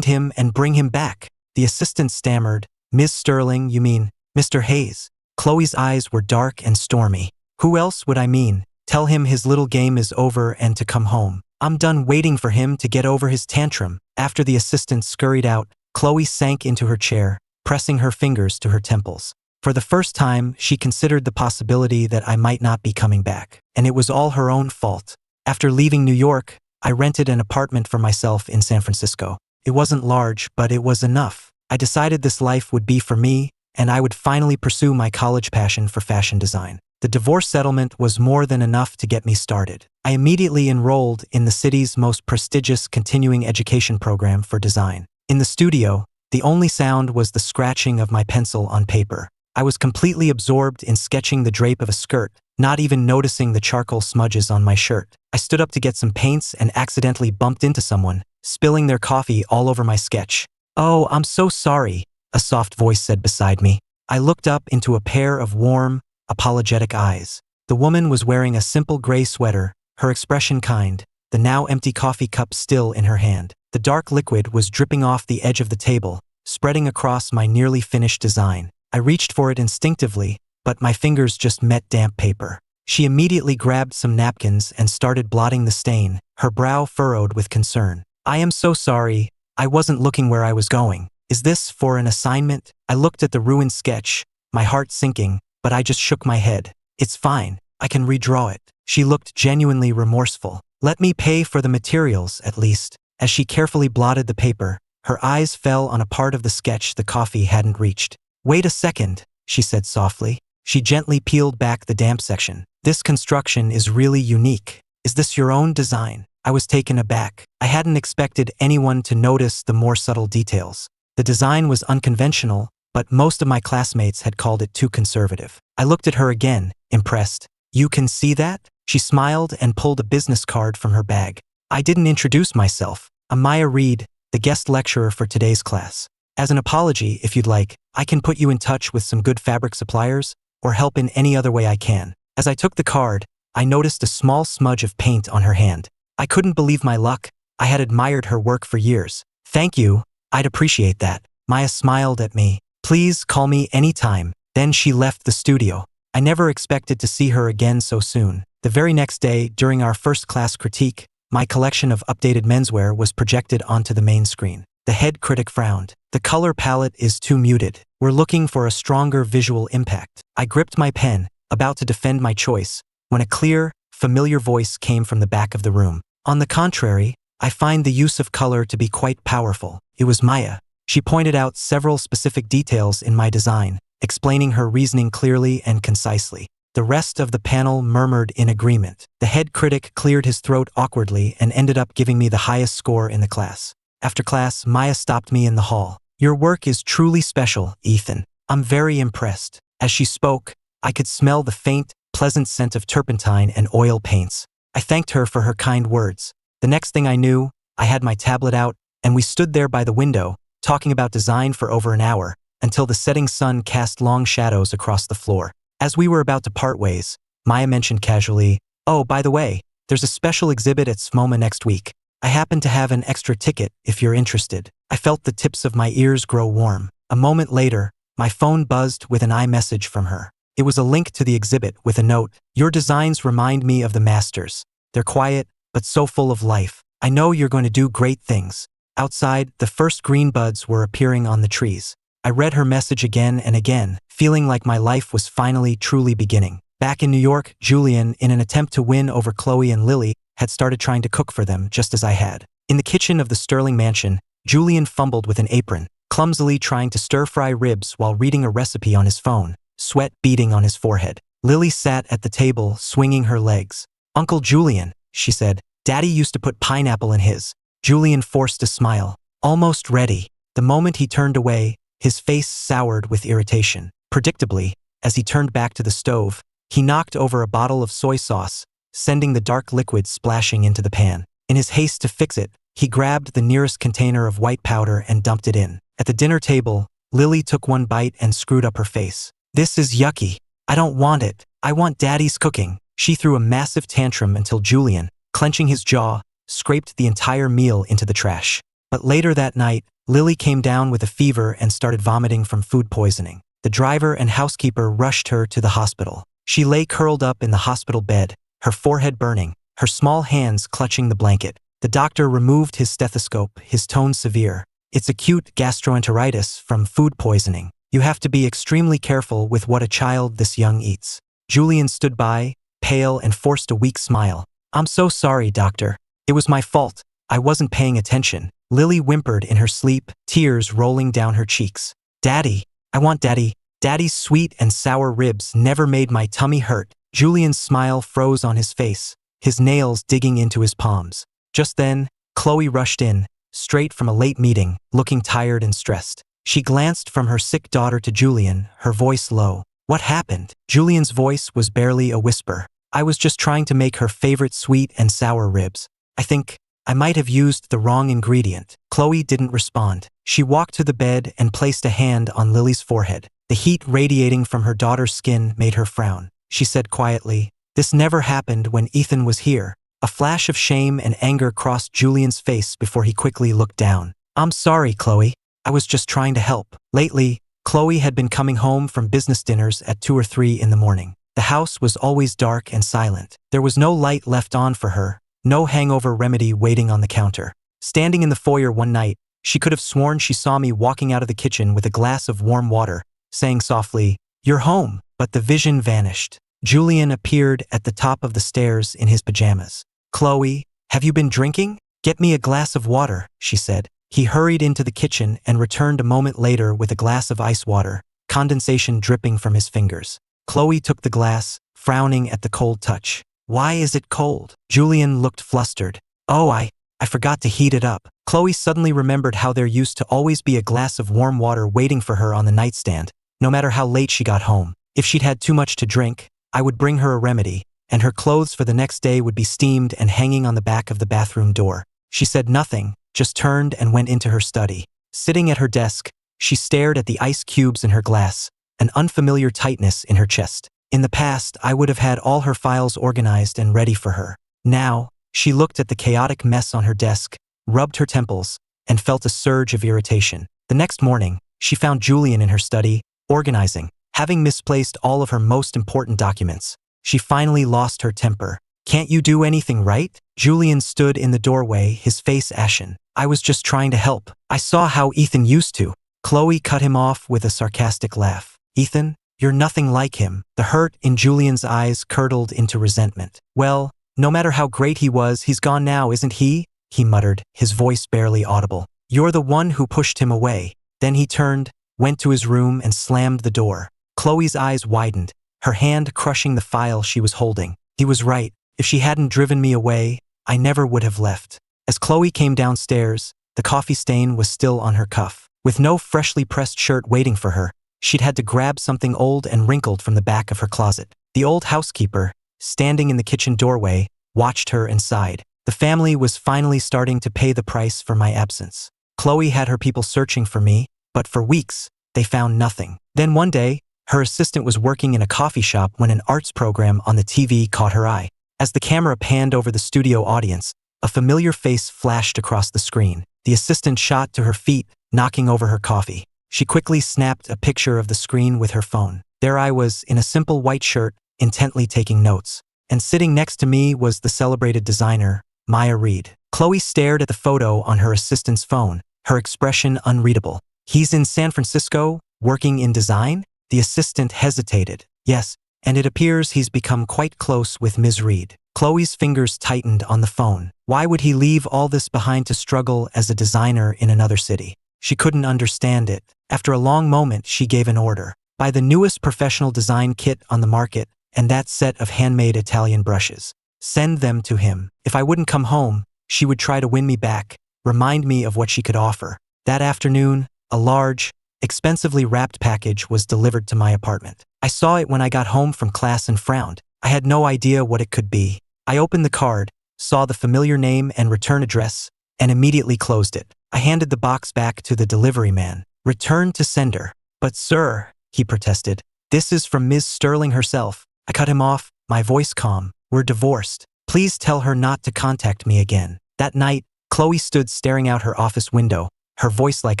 and bring him back." The assistant stammered, "Ms. Sterling, you mean Mr. Hayes?" Chloe's eyes were dark and stormy. "Who else would I mean? Tell him his little game is over and to come home. I'm done waiting for him to get over his tantrum." After the assistant scurried out, Chloe sank into her chair, pressing her fingers to her temples. For the first time, she considered the possibility that I might not be coming back, and it was all her own fault. After leaving New York, I rented an apartment for myself in San Francisco. It wasn't large, but it was enough. I decided this life would be for me, and I would finally pursue my college passion for fashion design. The divorce settlement was more than enough to get me started. I immediately enrolled in the city's most prestigious continuing education program for design. In the studio, the only sound was the scratching of my pencil on paper. I was completely absorbed in sketching the drape of a skirt, not even noticing the charcoal smudges on my shirt. I stood up to get some paints and accidentally bumped into someone, spilling their coffee all over my sketch. "Oh, I'm so sorry," a soft voice said beside me. I looked up into a pair of warm, apologetic eyes. The woman was wearing a simple gray sweater, her expression kind, the now empty coffee cup still in her hand. The dark liquid was dripping off the edge of the table, spreading across my nearly finished design. I reached for it instinctively, but my fingers just met damp paper. She immediately grabbed some napkins and started blotting the stain, her brow furrowed with concern. "I am so sorry. I wasn't looking where I was going. Is this for an assignment?" I looked at the ruined sketch, my heart sinking, but I just shook my head. "It's fine. I can redraw it." She looked genuinely remorseful. "Let me pay for the materials, at least." As she carefully blotted the paper, her eyes fell on a part of the sketch the coffee hadn't reached. "Wait a second," she said softly. She gently peeled back the damp section. "This construction is really unique. Is this your own design?" I was taken aback. I hadn't expected anyone to notice the more subtle details. The design was unconventional, but most of my classmates had called it too conservative. I looked at her again, impressed. "You can see that?" She smiled and pulled a business card from her bag. "I didn't introduce myself. I'm Maya Reed, the guest lecturer for today's class. As an apology, if you'd like, I can put you in touch with some good fabric suppliers, or help in any other way I can." As I took the card, I noticed a small smudge of paint on her hand. I couldn't believe my luck. I had admired her work for years. "Thank you. I'd appreciate that." Maya smiled at me. "Please call me anytime." Then she left the studio. I never expected to see her again so soon. The very next day, during our first class critique, my collection of updated menswear was projected onto the main screen. The head critic frowned. "The color palette is too muted. We're looking for a stronger visual impact." I gripped my pen, about to defend my choice, when a clear, familiar voice came from the back of the room. "On the contrary, I find the use of color to be quite powerful." It was Maya. She pointed out several specific details in my design, explaining her reasoning clearly and concisely. The rest of the panel murmured in agreement. The head critic cleared his throat awkwardly and ended up giving me the highest score in the class. After class, Maya stopped me in the hall. "Your work is truly special, Ethan. I'm very impressed." As she spoke, I could smell the faint, pleasant scent of turpentine and oil paints. I thanked her for her kind words. The next thing I knew, I had my tablet out, and we stood there by the window, talking about design for over an hour, until the setting sun cast long shadows across the floor. As we were about to part ways, Maya mentioned casually, "Oh, by the way, there's a special exhibit at SMOMA next week. I happen to have an extra ticket if you're interested." I felt the tips of my ears grow warm. A moment later, my phone buzzed with an iMessage from her. It was a link to the exhibit with a note. "Your designs remind me of the masters. They're quiet, but so full of life. I know you're going to do great things." Outside, the first green buds were appearing on the trees. I read her message again and again, feeling like my life was finally truly beginning. Back in New York, Julian, in an attempt to win over Chloe and Lily, had started trying to cook for them just as I had. In the kitchen of the Sterling mansion, Julian fumbled with an apron, clumsily trying to stir-fry ribs while reading a recipe on his phone, sweat beading on his forehead. Lily sat at the table, swinging her legs. "Uncle Julian," she said, "Daddy used to put pineapple in his." Julian forced a smile. "Almost ready." The moment he turned away, his face soured with irritation. Predictably, as he turned back to the stove, he knocked over a bottle of soy sauce, sending the dark liquid splashing into the pan. In his haste to fix it, he grabbed the nearest container of white powder and dumped it in. At the dinner table, Lily took one bite and screwed up her face. "This is yucky. I don't want it. I want Daddy's cooking." She threw a massive tantrum until Julian, clenching his jaw, scraped the entire meal into the trash. But later that night, Lily came down with a fever and started vomiting from food poisoning. The driver and housekeeper rushed her to the hospital. She lay curled up in the hospital bed, her forehead burning, her small hands clutching the blanket. The doctor removed his stethoscope, his tone severe. "It's acute gastroenteritis from food poisoning. You have to be extremely careful with what a child this young eats." Julian stood by, pale and forced a weak smile. "I'm so sorry, doctor. It was my fault. I wasn't paying attention." Lily whimpered in her sleep, tears rolling down her cheeks. "Daddy, I want Daddy. Daddy's sweet and sour ribs never made my tummy hurt." Julian's smile froze on his face, his nails digging into his palms. Just then, Chloe rushed in, straight from a late meeting, looking tired and stressed. She glanced from her sick daughter to Julian, her voice low. "What happened?" Julian's voice was barely a whisper. "I was just trying to make her favorite sweet and sour ribs. I think I might have used the wrong ingredient." Chloe didn't respond. She walked to the bed and placed a hand on Lily's forehead. The heat radiating from her daughter's skin made her frown. She said quietly, "This never happened when Ethan was here." A flash of shame and anger crossed Julian's face before he quickly looked down. "I'm sorry, Chloe. I was just trying to help." Lately, Chloe had been coming home from business dinners at 2 or 3 in the morning. The house was always dark and silent. There was no light left on for her, no hangover remedy waiting on the counter. Standing in the foyer one night, she could have sworn she saw me walking out of the kitchen with a glass of warm water, saying softly, "You're home." But the vision vanished. Julian appeared at the top of the stairs in his pajamas. "Chloe, have you been drinking? Get me a glass of water," she said. He hurried into the kitchen and returned a moment later with a glass of ice water, condensation dripping from his fingers. Chloe took the glass, frowning at the cold touch. "Why is it cold?" Julian looked flustered. "Oh, I forgot to heat it up." Chloe suddenly remembered how there used to always be a glass of warm water waiting for her on the nightstand, no matter how late she got home. If she'd had too much to drink, I would bring her a remedy, and her clothes for the next day would be steamed and hanging on the back of the bathroom door. She said nothing, just turned and went into her study. Sitting at her desk, she stared at the ice cubes in her glass, an unfamiliar tightness in her chest. In the past, I would have had all her files organized and ready for her. Now, she looked at the chaotic mess on her desk, rubbed her temples, and felt a surge of irritation. The next morning, she found Julian in her study, organizing, having misplaced all of her most important documents. She finally lost her temper. "Can't you do anything right?" Julian stood in the doorway, his face ashen. "I was just trying to help. I saw how Ethan used to." Chloe cut him off with a sarcastic laugh. "Ethan? You're nothing like him." The hurt in Julian's eyes curdled into resentment. "Well, no matter how great he was, he's gone now, isn't he?" he muttered, his voice barely audible. "You're the one who pushed him away." Then he turned, went to his room and slammed the door. Chloe's eyes widened, her hand crushing the file she was holding. He was right. If she hadn't driven me away, I never would have left. As Chloe came downstairs, the coffee stain was still on her cuff. With no freshly pressed shirt waiting for her, she'd had to grab something old and wrinkled from the back of her closet. The old housekeeper, standing in the kitchen doorway, watched her and sighed. The family was finally starting to pay the price for my absence. Chloe had her people searching for me, but for weeks, they found nothing. Then one day, her assistant was working in a coffee shop when an arts program on the TV caught her eye. As the camera panned over the studio audience, a familiar face flashed across the screen. The assistant shot to her feet, knocking over her coffee. She quickly snapped a picture of the screen with her phone. There I was, in a simple white shirt, intently taking notes. And sitting next to me was the celebrated designer, Maya Reed. Chloe stared at the photo on her assistant's phone, her expression unreadable. "He's in San Francisco, working in design?" The assistant hesitated. "Yes, and it appears he's become quite close with Ms. Reed." Chloe's fingers tightened on the phone. Why would he leave all this behind to struggle as a designer in another city? She couldn't understand it. After a long moment, she gave an order. Buy the newest professional design kit on the market and that set of handmade Italian brushes. Send them to him. If I wouldn't come home, she would try to win me back, remind me of what she could offer. That afternoon, a large, expensively wrapped package was delivered to my apartment. I saw it when I got home from class and frowned. I had no idea what it could be. I opened the card, saw the familiar name and return address, and immediately closed it. I handed the box back to the delivery man. Return to sender. But sir, he protested, this is from Ms. Sterling herself. I cut him off, my voice calm. We're divorced. Please tell her not to contact me again. That night, Chloe stood staring out her office window, her voice like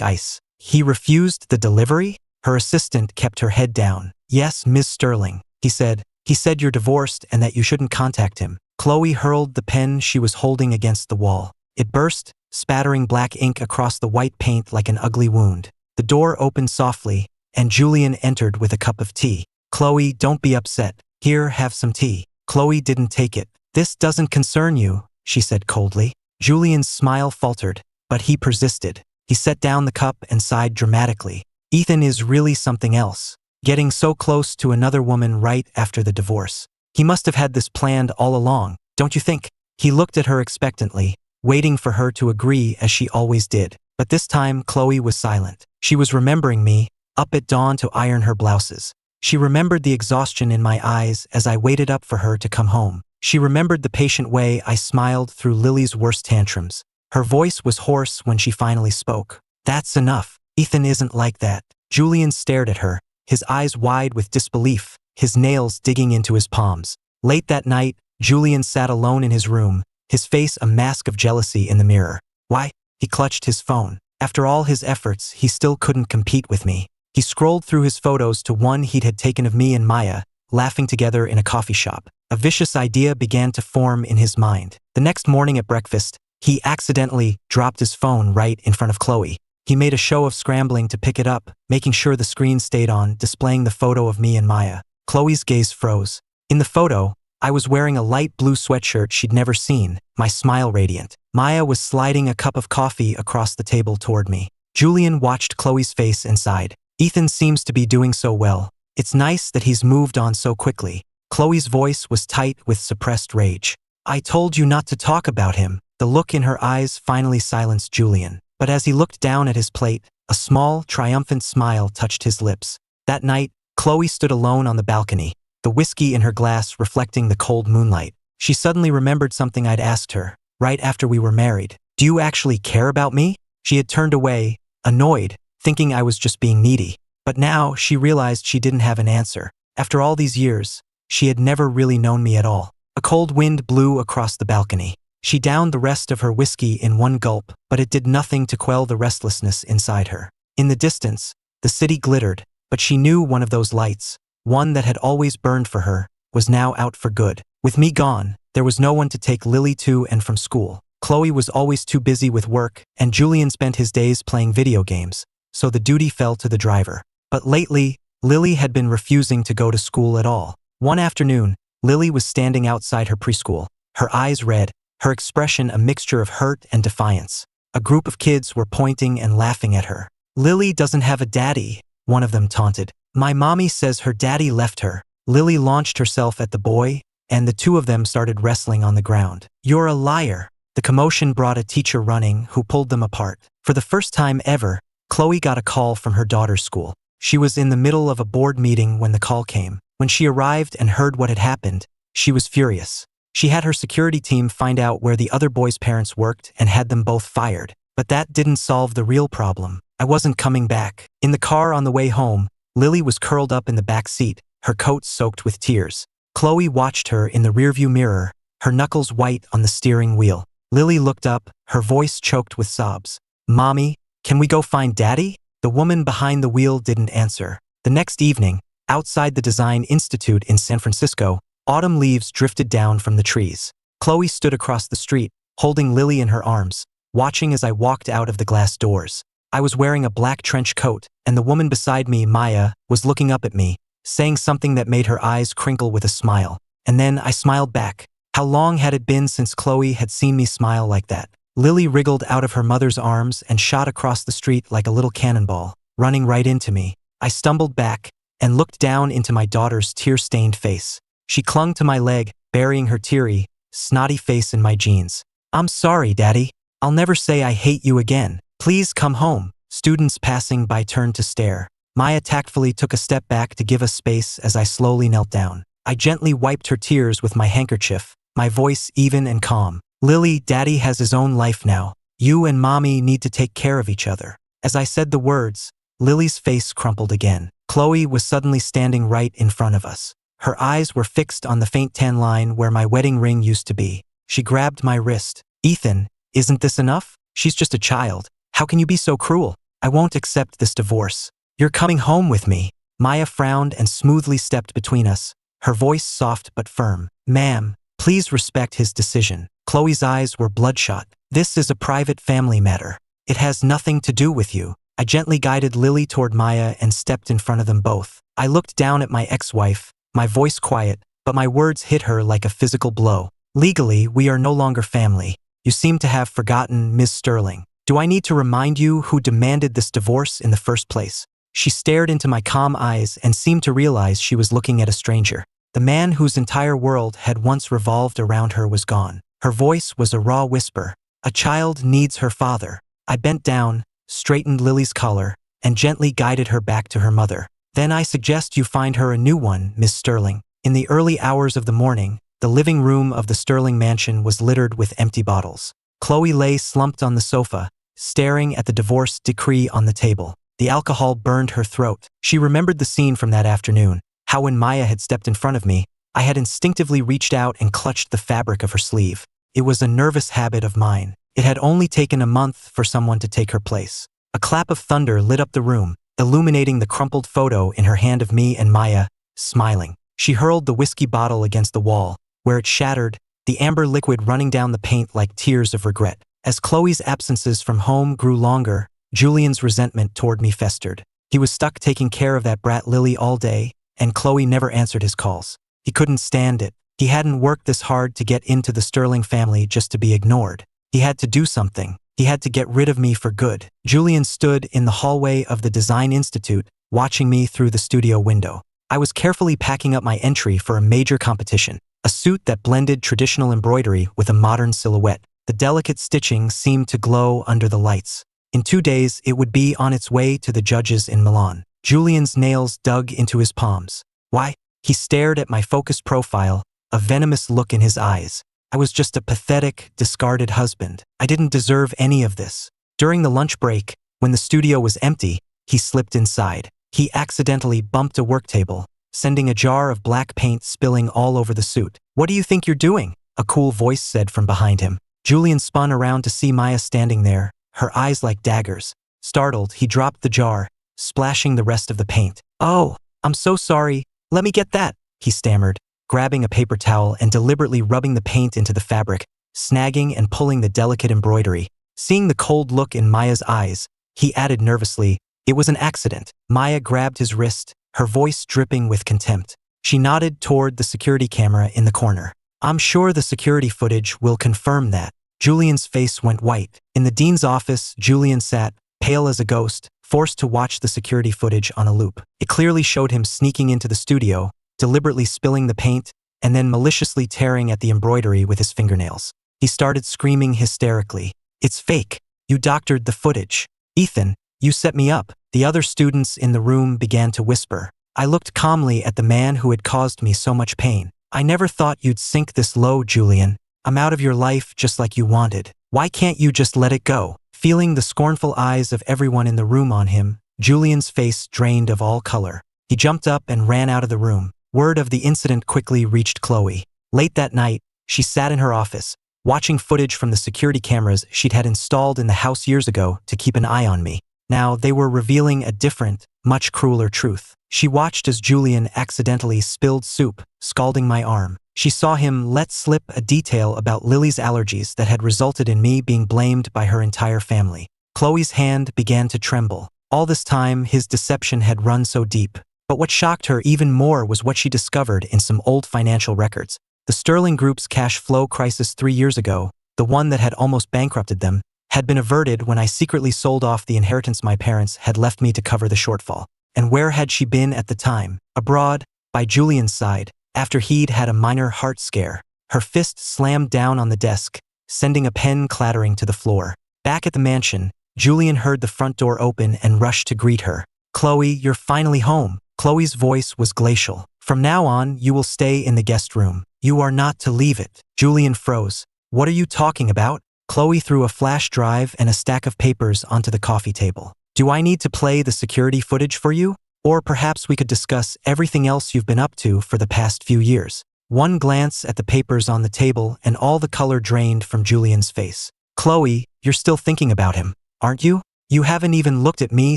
ice. He refused the delivery? Her assistant kept her head down. Yes, Ms. Sterling, he said. He said you're divorced and that you shouldn't contact him. Chloe hurled the pen she was holding against the wall. It burst, spattering black ink across the white paint like an ugly wound. The door opened softly, and Julian entered with a cup of tea. Chloe, don't be upset. Here, have some tea. Chloe didn't take it. This doesn't concern you, she said coldly. Julian's smile faltered, but he persisted. He set down the cup and sighed dramatically. Ethan is really something else. Getting so close to another woman right after the divorce. He must have had this planned all along, don't you think? He looked at her expectantly, waiting for her to agree as she always did. But this time, Chloe was silent. She was remembering me, up at dawn to iron her blouses. She remembered the exhaustion in my eyes as I waited up for her to come home. She remembered the patient way I smiled through Lily's worst tantrums. Her voice was hoarse when she finally spoke. That's enough. Ethan isn't like that. Julian stared at her, his eyes wide with disbelief, his nails digging into his palms. Late that night, Julian sat alone in his room, his face a mask of jealousy in the mirror. Why? He clutched his phone. After all his efforts, he still couldn't compete with me. He scrolled through his photos to one he'd had taken of me and Maya, laughing together in a coffee shop. A vicious idea began to form in his mind. The next morning at breakfast, he accidentally dropped his phone right in front of Chloe. He made a show of scrambling to pick it up, making sure the screen stayed on, displaying the photo of me and Maya. Chloe's gaze froze. In the photo, I was wearing a light blue sweatshirt she'd never seen, my smile radiant. Maya was sliding a cup of coffee across the table toward me. Julian watched Chloe's face and sighed. Ethan seems to be doing so well. It's nice that he's moved on so quickly. Chloe's voice was tight with suppressed rage. I told you not to talk about him. The look in her eyes finally silenced Julian. But as he looked down at his plate, a small, triumphant smile touched his lips. That night, Chloe stood alone on the balcony, the whiskey in her glass reflecting the cold moonlight. She suddenly remembered something I'd asked her, right after we were married. Do you actually care about me? She had turned away, annoyed, thinking I was just being needy. But now she realized she didn't have an answer. After all these years, she had never really known me at all. A cold wind blew across the balcony. She downed the rest of her whiskey in one gulp, but it did nothing to quell the restlessness inside her. In the distance, the city glittered, but she knew one of those lights, one that had always burned for her, was now out for good. With me gone, there was no one to take Lily to and from school. Chloe was always too busy with work, and Julian spent his days playing video games, so the duty fell to the driver. But lately, Lily had been refusing to go to school at all. One afternoon, Lily was standing outside her preschool, her eyes red, her expression a mixture of hurt and defiance. A group of kids were pointing and laughing at her. Lily doesn't have a daddy, one of them taunted. My mommy says her daddy left her. Lily launched herself at the boy, and the two of them started wrestling on the ground. You're a liar. The commotion brought a teacher running who pulled them apart. For the first time ever, Chloe got a call from her daughter's school. She was in the middle of a board meeting when the call came. When she arrived and heard what had happened, she was furious. She had her security team find out where the other boys' parents worked and had them both fired. But that didn't solve the real problem. I wasn't coming back. In the car on the way home, Lily was curled up in the back seat, her coat soaked with tears. Chloe watched her in the rearview mirror, her knuckles white on the steering wheel. Lily looked up, her voice choked with sobs. Mommy, can we go find Daddy? The woman behind the wheel didn't answer. The next evening, outside the Design Institute in San Francisco, autumn leaves drifted down from the trees. Chloe stood across the street, holding Lily in her arms, watching as I walked out of the glass doors. I was wearing a black trench coat, and the woman beside me, Maya, was looking up at me, saying something that made her eyes crinkle with a smile. And then I smiled back. How long had it been since Chloe had seen me smile like that? Lily wriggled out of her mother's arms and shot across the street like a little cannonball, running right into me. I stumbled back and looked down into my daughter's tear-stained face. She clung to my leg, burying her teary, snotty face in my jeans. "I'm sorry, Daddy. I'll never say I hate you again. Please come home." Students passing by turned to stare. Maya tactfully took a step back to give us space as I slowly knelt down. I gently wiped her tears with my handkerchief, my voice even and calm. "Lily, Daddy has his own life now. You and Mommy need to take care of each other." As I said the words, Lily's face crumpled again. Chloe was suddenly standing right in front of us. Her eyes were fixed on the faint tan line where my wedding ring used to be. She grabbed my wrist. "Ethan, isn't this enough? She's just a child. How can you be so cruel? I won't accept this divorce. You're coming home with me." Maya frowned and smoothly stepped between us, her voice soft but firm. "Ma'am, please respect his decision." Chloe's eyes were bloodshot. "This is a private family matter. It has nothing to do with you." I gently guided Lily toward Maya and stepped in front of them both. I looked down at my ex-wife, my voice quiet, but my words hit her like a physical blow. "Legally, we are no longer family. You seem to have forgotten, Ms. Sterling. Do I need to remind you who demanded this divorce in the first place?" She stared into my calm eyes and seemed to realize she was looking at a stranger. The man whose entire world had once revolved around her was gone. Her voice was a raw whisper. "A child needs her father." I bent down, straightened Lily's collar, and gently guided her back to her mother. "Then I suggest you find her a new one, Miss Sterling." In the early hours of the morning, the living room of the Sterling mansion was littered with empty bottles. Chloe lay slumped on the sofa, staring at the divorce decree on the table. The alcohol burned her throat. She remembered the scene from that afternoon, how when Maya had stepped in front of me, I had instinctively reached out and clutched the fabric of her sleeve. It was a nervous habit of mine. It had only taken a month for someone to take her place. A clap of thunder lit up the room, illuminating the crumpled photo in her hand of me and Maya, smiling. She hurled the whiskey bottle against the wall, where it shattered, the amber liquid running down the paint like tears of regret. As Chloe's absences from home grew longer, Julian's resentment toward me festered. He was stuck taking care of that brat Lily all day, and Chloe never answered his calls. He couldn't stand it. He hadn't worked this hard to get into the Sterling family just to be ignored. He had to do something. He had to get rid of me for good. Julian stood in the hallway of the Design Institute, watching me through the studio window. I was carefully packing up my entry for a major competition, a suit that blended traditional embroidery with a modern silhouette. The delicate stitching seemed to glow under the lights. In 2 days, it would be on its way to the judges in Milan. Julian's nails dug into his palms. "Why?" He stared at my focused profile, a venomous look in his eyes. I was just a pathetic, discarded husband. I didn't deserve any of this. During the lunch break, when the studio was empty, he slipped inside. He accidentally bumped a work table, sending a jar of black paint spilling all over the suit. "What do you think you're doing?" a cool voice said from behind him. Julian spun around to see Maya standing there, her eyes like daggers. Startled, he dropped the jar, splashing the rest of the paint. "Oh, I'm so sorry. Let me get that," he stammered, grabbing a paper towel and deliberately rubbing the paint into the fabric, snagging and pulling the delicate embroidery. Seeing the cold look in Maya's eyes, he added nervously, "It was an accident." Maya grabbed his wrist, her voice dripping with contempt. She nodded toward the security camera in the corner. "I'm sure the security footage will confirm that." Julian's face went white. In the dean's office, Julian sat, pale as a ghost, forced to watch the security footage on a loop. It clearly showed him sneaking into the studio, deliberately spilling the paint, and then maliciously tearing at the embroidery with his fingernails. He started screaming hysterically. "It's fake. You doctored the footage. Ethan, you set me up." The other students in the room began to whisper. I looked calmly at the man who had caused me so much pain. "I never thought you'd sink this low, Julian. I'm out of your life just like you wanted. Why can't you just let it go?" Feeling the scornful eyes of everyone in the room on him, Julian's face drained of all color. He jumped up and ran out of the room. Word of the incident quickly reached Chloe. Late that night, she sat in her office, watching footage from the security cameras she'd had installed in the house years ago to keep an eye on me. Now they were revealing a different, much crueler truth. She watched as Julian accidentally spilled soup, scalding my arm. She saw him let slip a detail about Lily's allergies that had resulted in me being blamed by her entire family. Chloe's hand began to tremble. All this time, his deception had run so deep. But what shocked her even more was what she discovered in some old financial records. The Sterling Group's cash flow crisis 3 years ago, the one that had almost bankrupted them, had been averted when I secretly sold off the inheritance my parents had left me to cover the shortfall. And where had she been at the time? Abroad, by Julian's side, after he'd had a minor heart scare. Her fist slammed down on the desk, sending a pen clattering to the floor. Back at the mansion, Julian heard the front door open and rushed to greet her. "Chloe, you're finally home." Chloe's voice was glacial. "From now on, you will stay in the guest room. You are not to leave it." Julian froze. "What are you talking about?" Chloe threw a flash drive and a stack of papers onto the coffee table. "Do I need to play the security footage for you? Or perhaps we could discuss everything else you've been up to for the past few years." One glance at the papers on the table and all the color drained from Julian's face. "Chloe, you're still thinking about him, aren't you? You haven't even looked at me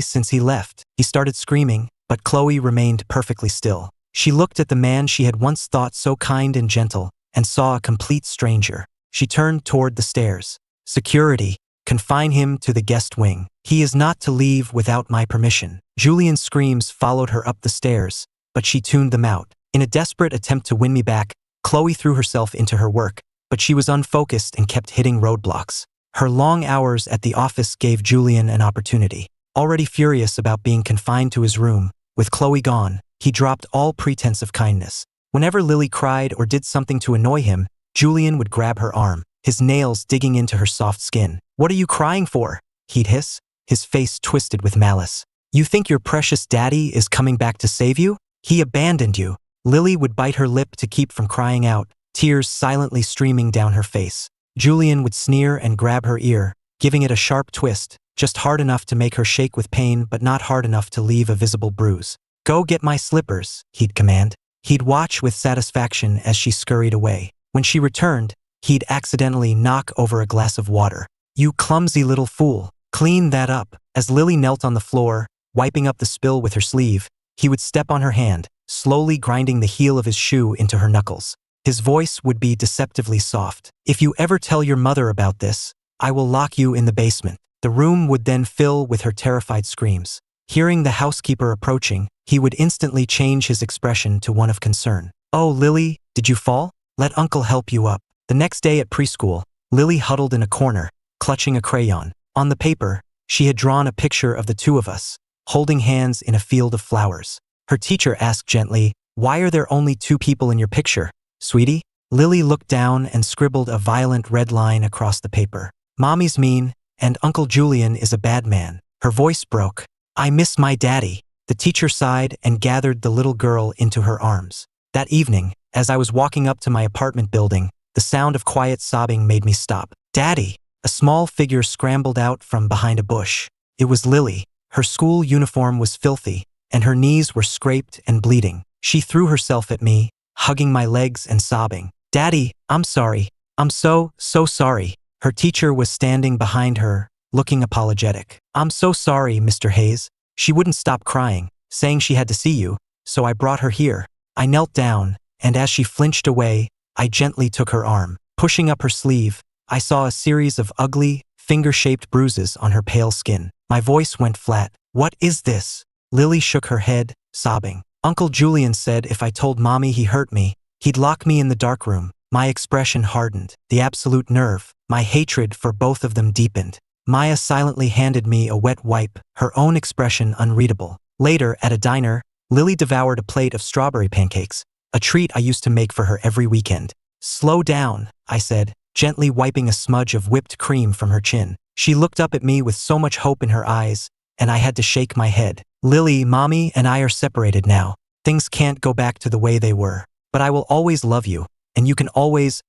since he left." He started screaming, but Chloe remained perfectly still. She looked at the man she had once thought so kind and gentle, and saw a complete stranger. She turned toward the stairs. "Security, confine him to the guest wing. He is not to leave without my permission." Julian's screams followed her up the stairs, but she tuned them out. In a desperate attempt to win me back, Chloe threw herself into her work, but she was unfocused and kept hitting roadblocks. Her long hours at the office gave Julian an opportunity. Already furious about being confined to his room, with Chloe gone, he dropped all pretense of kindness. Whenever Lily cried or did something to annoy him, Julian would grab her arm, his nails digging into her soft skin. "What are you crying for?" he'd hiss, his face twisted with malice. "You think your precious daddy is coming back to save you? He abandoned you." Lily would bite her lip to keep from crying out, tears silently streaming down her face. Julian would sneer and grab her ear, giving it a sharp twist, just hard enough to make her shake with pain but not hard enough to leave a visible bruise. "Go get my slippers," he'd command. He'd watch with satisfaction as she scurried away. When she returned, he'd accidentally knock over a glass of water. "You clumsy little fool, clean that up." As Lily knelt on the floor, wiping up the spill with her sleeve, he would step on her hand, slowly grinding the heel of his shoe into her knuckles. His voice would be deceptively soft. "If you ever tell your mother about this, I will lock you in the basement." The room would then fill with her terrified screams. Hearing the housekeeper approaching, he would instantly change his expression to one of concern. "Oh, Lily, did you fall? Let Uncle help you up." The next day at preschool, Lily huddled in a corner, clutching a crayon. On the paper, she had drawn a picture of the two of us, holding hands in a field of flowers. Her teacher asked gently, "Why are there only 2 people in your picture, sweetie?" Lily looked down and scribbled a violent red line across the paper. "Mommy's mean, and Uncle Julian is a bad man." Her voice broke. "I miss my daddy." The teacher sighed and gathered the little girl into her arms. That evening, as I was walking up to my apartment building, the sound of quiet sobbing made me stop. "Daddy!" A small figure scrambled out from behind a bush. It was Lily. Her school uniform was filthy, and her knees were scraped and bleeding. She threw herself at me, hugging my legs and sobbing. "Daddy, I'm sorry. I'm so sorry." Her teacher was standing behind her, looking apologetic. "I'm so sorry, Mr. Hayes." She wouldn't stop crying, saying she had to see you, so I brought her here. I knelt down, and as she flinched away, I gently took her arm. Pushing up her sleeve, I saw a series of ugly, finger-shaped bruises on her pale skin. My voice went flat. "What is this?" Lily shook her head, sobbing. "Uncle Julian said if I told Mommy he hurt me, he'd lock me in the darkroom." My expression hardened. The absolute nerve. My hatred for both of them deepened. Maya silently handed me a wet wipe, her own expression unreadable. Later, at a diner, Lily devoured a plate of strawberry pancakes, a treat I used to make for her every weekend. "Slow down," I said, gently wiping a smudge of whipped cream from her chin. She looked up at me with so much hope in her eyes, and I had to shake my head. "Lily, Mommy and I are separated now. Things can't go back to the way they were. But I will always love you, and you can always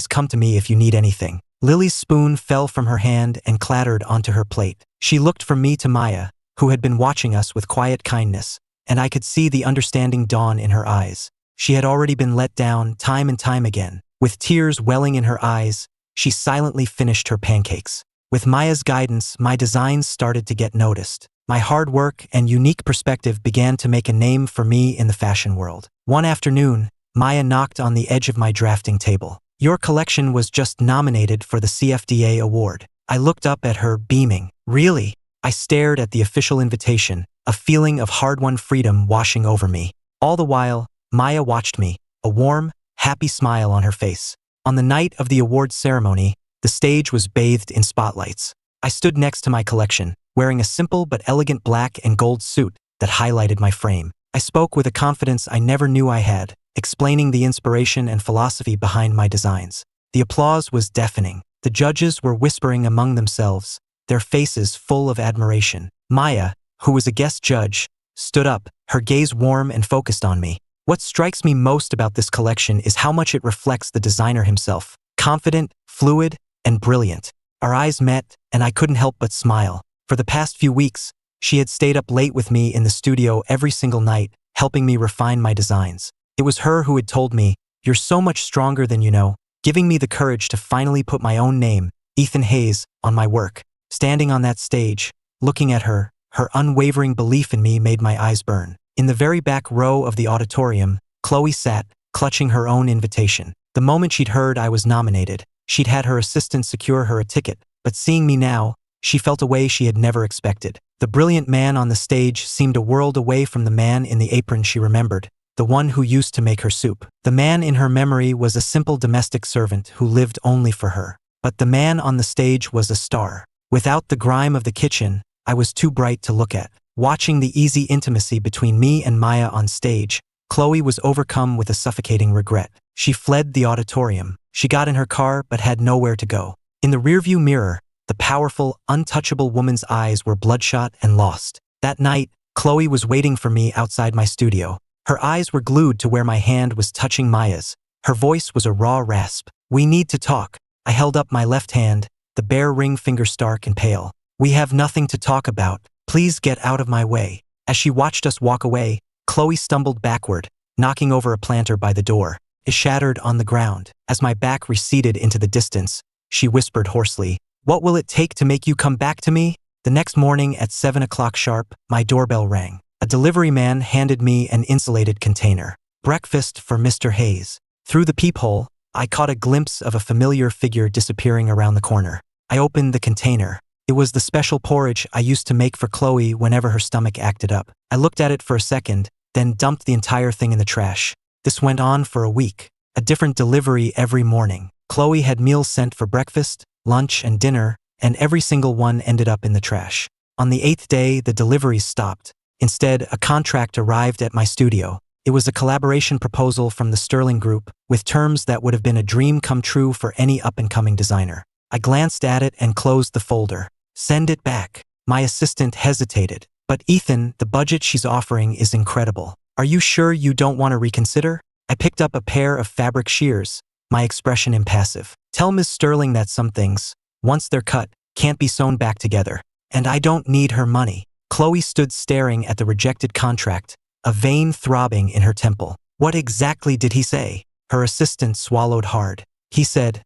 come to me if you need anything." Lily's spoon fell from her hand and clattered onto her plate. She looked from me to Maya, who had been watching us with quiet kindness, and I could see the understanding dawn in her eyes. She had already been let down time and time again. With tears welling in her eyes, she silently finished her pancakes. With Maya's guidance, my designs started to get noticed. My hard work and unique perspective began to make a name for me in the fashion world. One afternoon, Maya knocked on the edge of my drafting table. "Your collection was just nominated for the CFDA award." I looked up at her, beaming. "Really?" I stared at the official invitation, a feeling of hard-won freedom washing over me. All the while, Maya watched me, a warm, happy smile on her face. On the night of the awards ceremony, the stage was bathed in spotlights. I stood next to my collection, wearing a simple but elegant black and gold suit that highlighted my frame. I spoke with a confidence I never knew I had, explaining the inspiration and philosophy behind my designs. The applause was deafening. The judges were whispering among themselves, their faces full of admiration. Maya, who was a guest judge, stood up, her gaze warm and focused on me. What strikes me most about this collection is how much it reflects the designer himself. Confident, fluid, and brilliant. Our eyes met, and I couldn't help but smile. For the past few weeks, she had stayed up late with me in the studio every single night, helping me refine my designs. It was her who had told me, "You're so much stronger than you know," giving me the courage to finally put my own name, Ethan Hayes, on my work. Standing on that stage, looking at her, her unwavering belief in me made my eyes burn. In the very back row of the auditorium, Chloe sat, clutching her own invitation. The moment she'd heard I was nominated, she'd had her assistant secure her a ticket, but seeing me now, she felt a way she had never expected. The brilliant man on the stage seemed a world away from the man in the apron she remembered, the one who used to make her soup. The man in her memory was a simple domestic servant who lived only for her. But the man on the stage was a star. Without the grime of the kitchen, I was too bright to look at. Watching the easy intimacy between me and Maya on stage, Chloe was overcome with a suffocating regret. She fled the auditorium. She got in her car but had nowhere to go. In the rearview mirror, the powerful, untouchable woman's eyes were bloodshot and lost. That night, Chloe was waiting for me outside my studio. Her eyes were glued to where my hand was touching Maya's. Her voice was a raw rasp. "We need to talk." I held up my left hand, the bare ring finger stark and pale. "We have nothing to talk about. Please get out of my way." As she watched us walk away, Chloe stumbled backward, knocking over a planter by the door. It shattered on the ground. As my back receded into the distance, she whispered hoarsely, "What will it take to make you come back to me?" The next morning at 7 o'clock sharp, my doorbell rang. A delivery man handed me an insulated container. "Breakfast for Mr. Hayes." Through the peephole, I caught a glimpse of a familiar figure disappearing around the corner. I opened the container. It was the special porridge I used to make for Chloe whenever her stomach acted up. I looked at it for a second, then dumped the entire thing in the trash. This went on for a week. A different delivery every morning. Chloe had meals sent for breakfast, lunch, and dinner, and every single one ended up in the trash. On the 8th day, the deliveries stopped. Instead, a contract arrived at my studio. It was a collaboration proposal from the Sterling Group, with terms that would have been a dream come true for any up-and-coming designer. I glanced at it and closed the folder. "Send it back." My assistant hesitated. "But Ethan, the budget she's offering is incredible. Are you sure you don't want to reconsider?" I picked up a pair of fabric shears, my expression impassive. "Tell Ms. Sterling that some things, once they're cut, can't be sewn back together. And I don't need her money." Chloe stood staring at the rejected contract, a vein throbbing in her temple. "What exactly did he say?" Her assistant swallowed hard. He said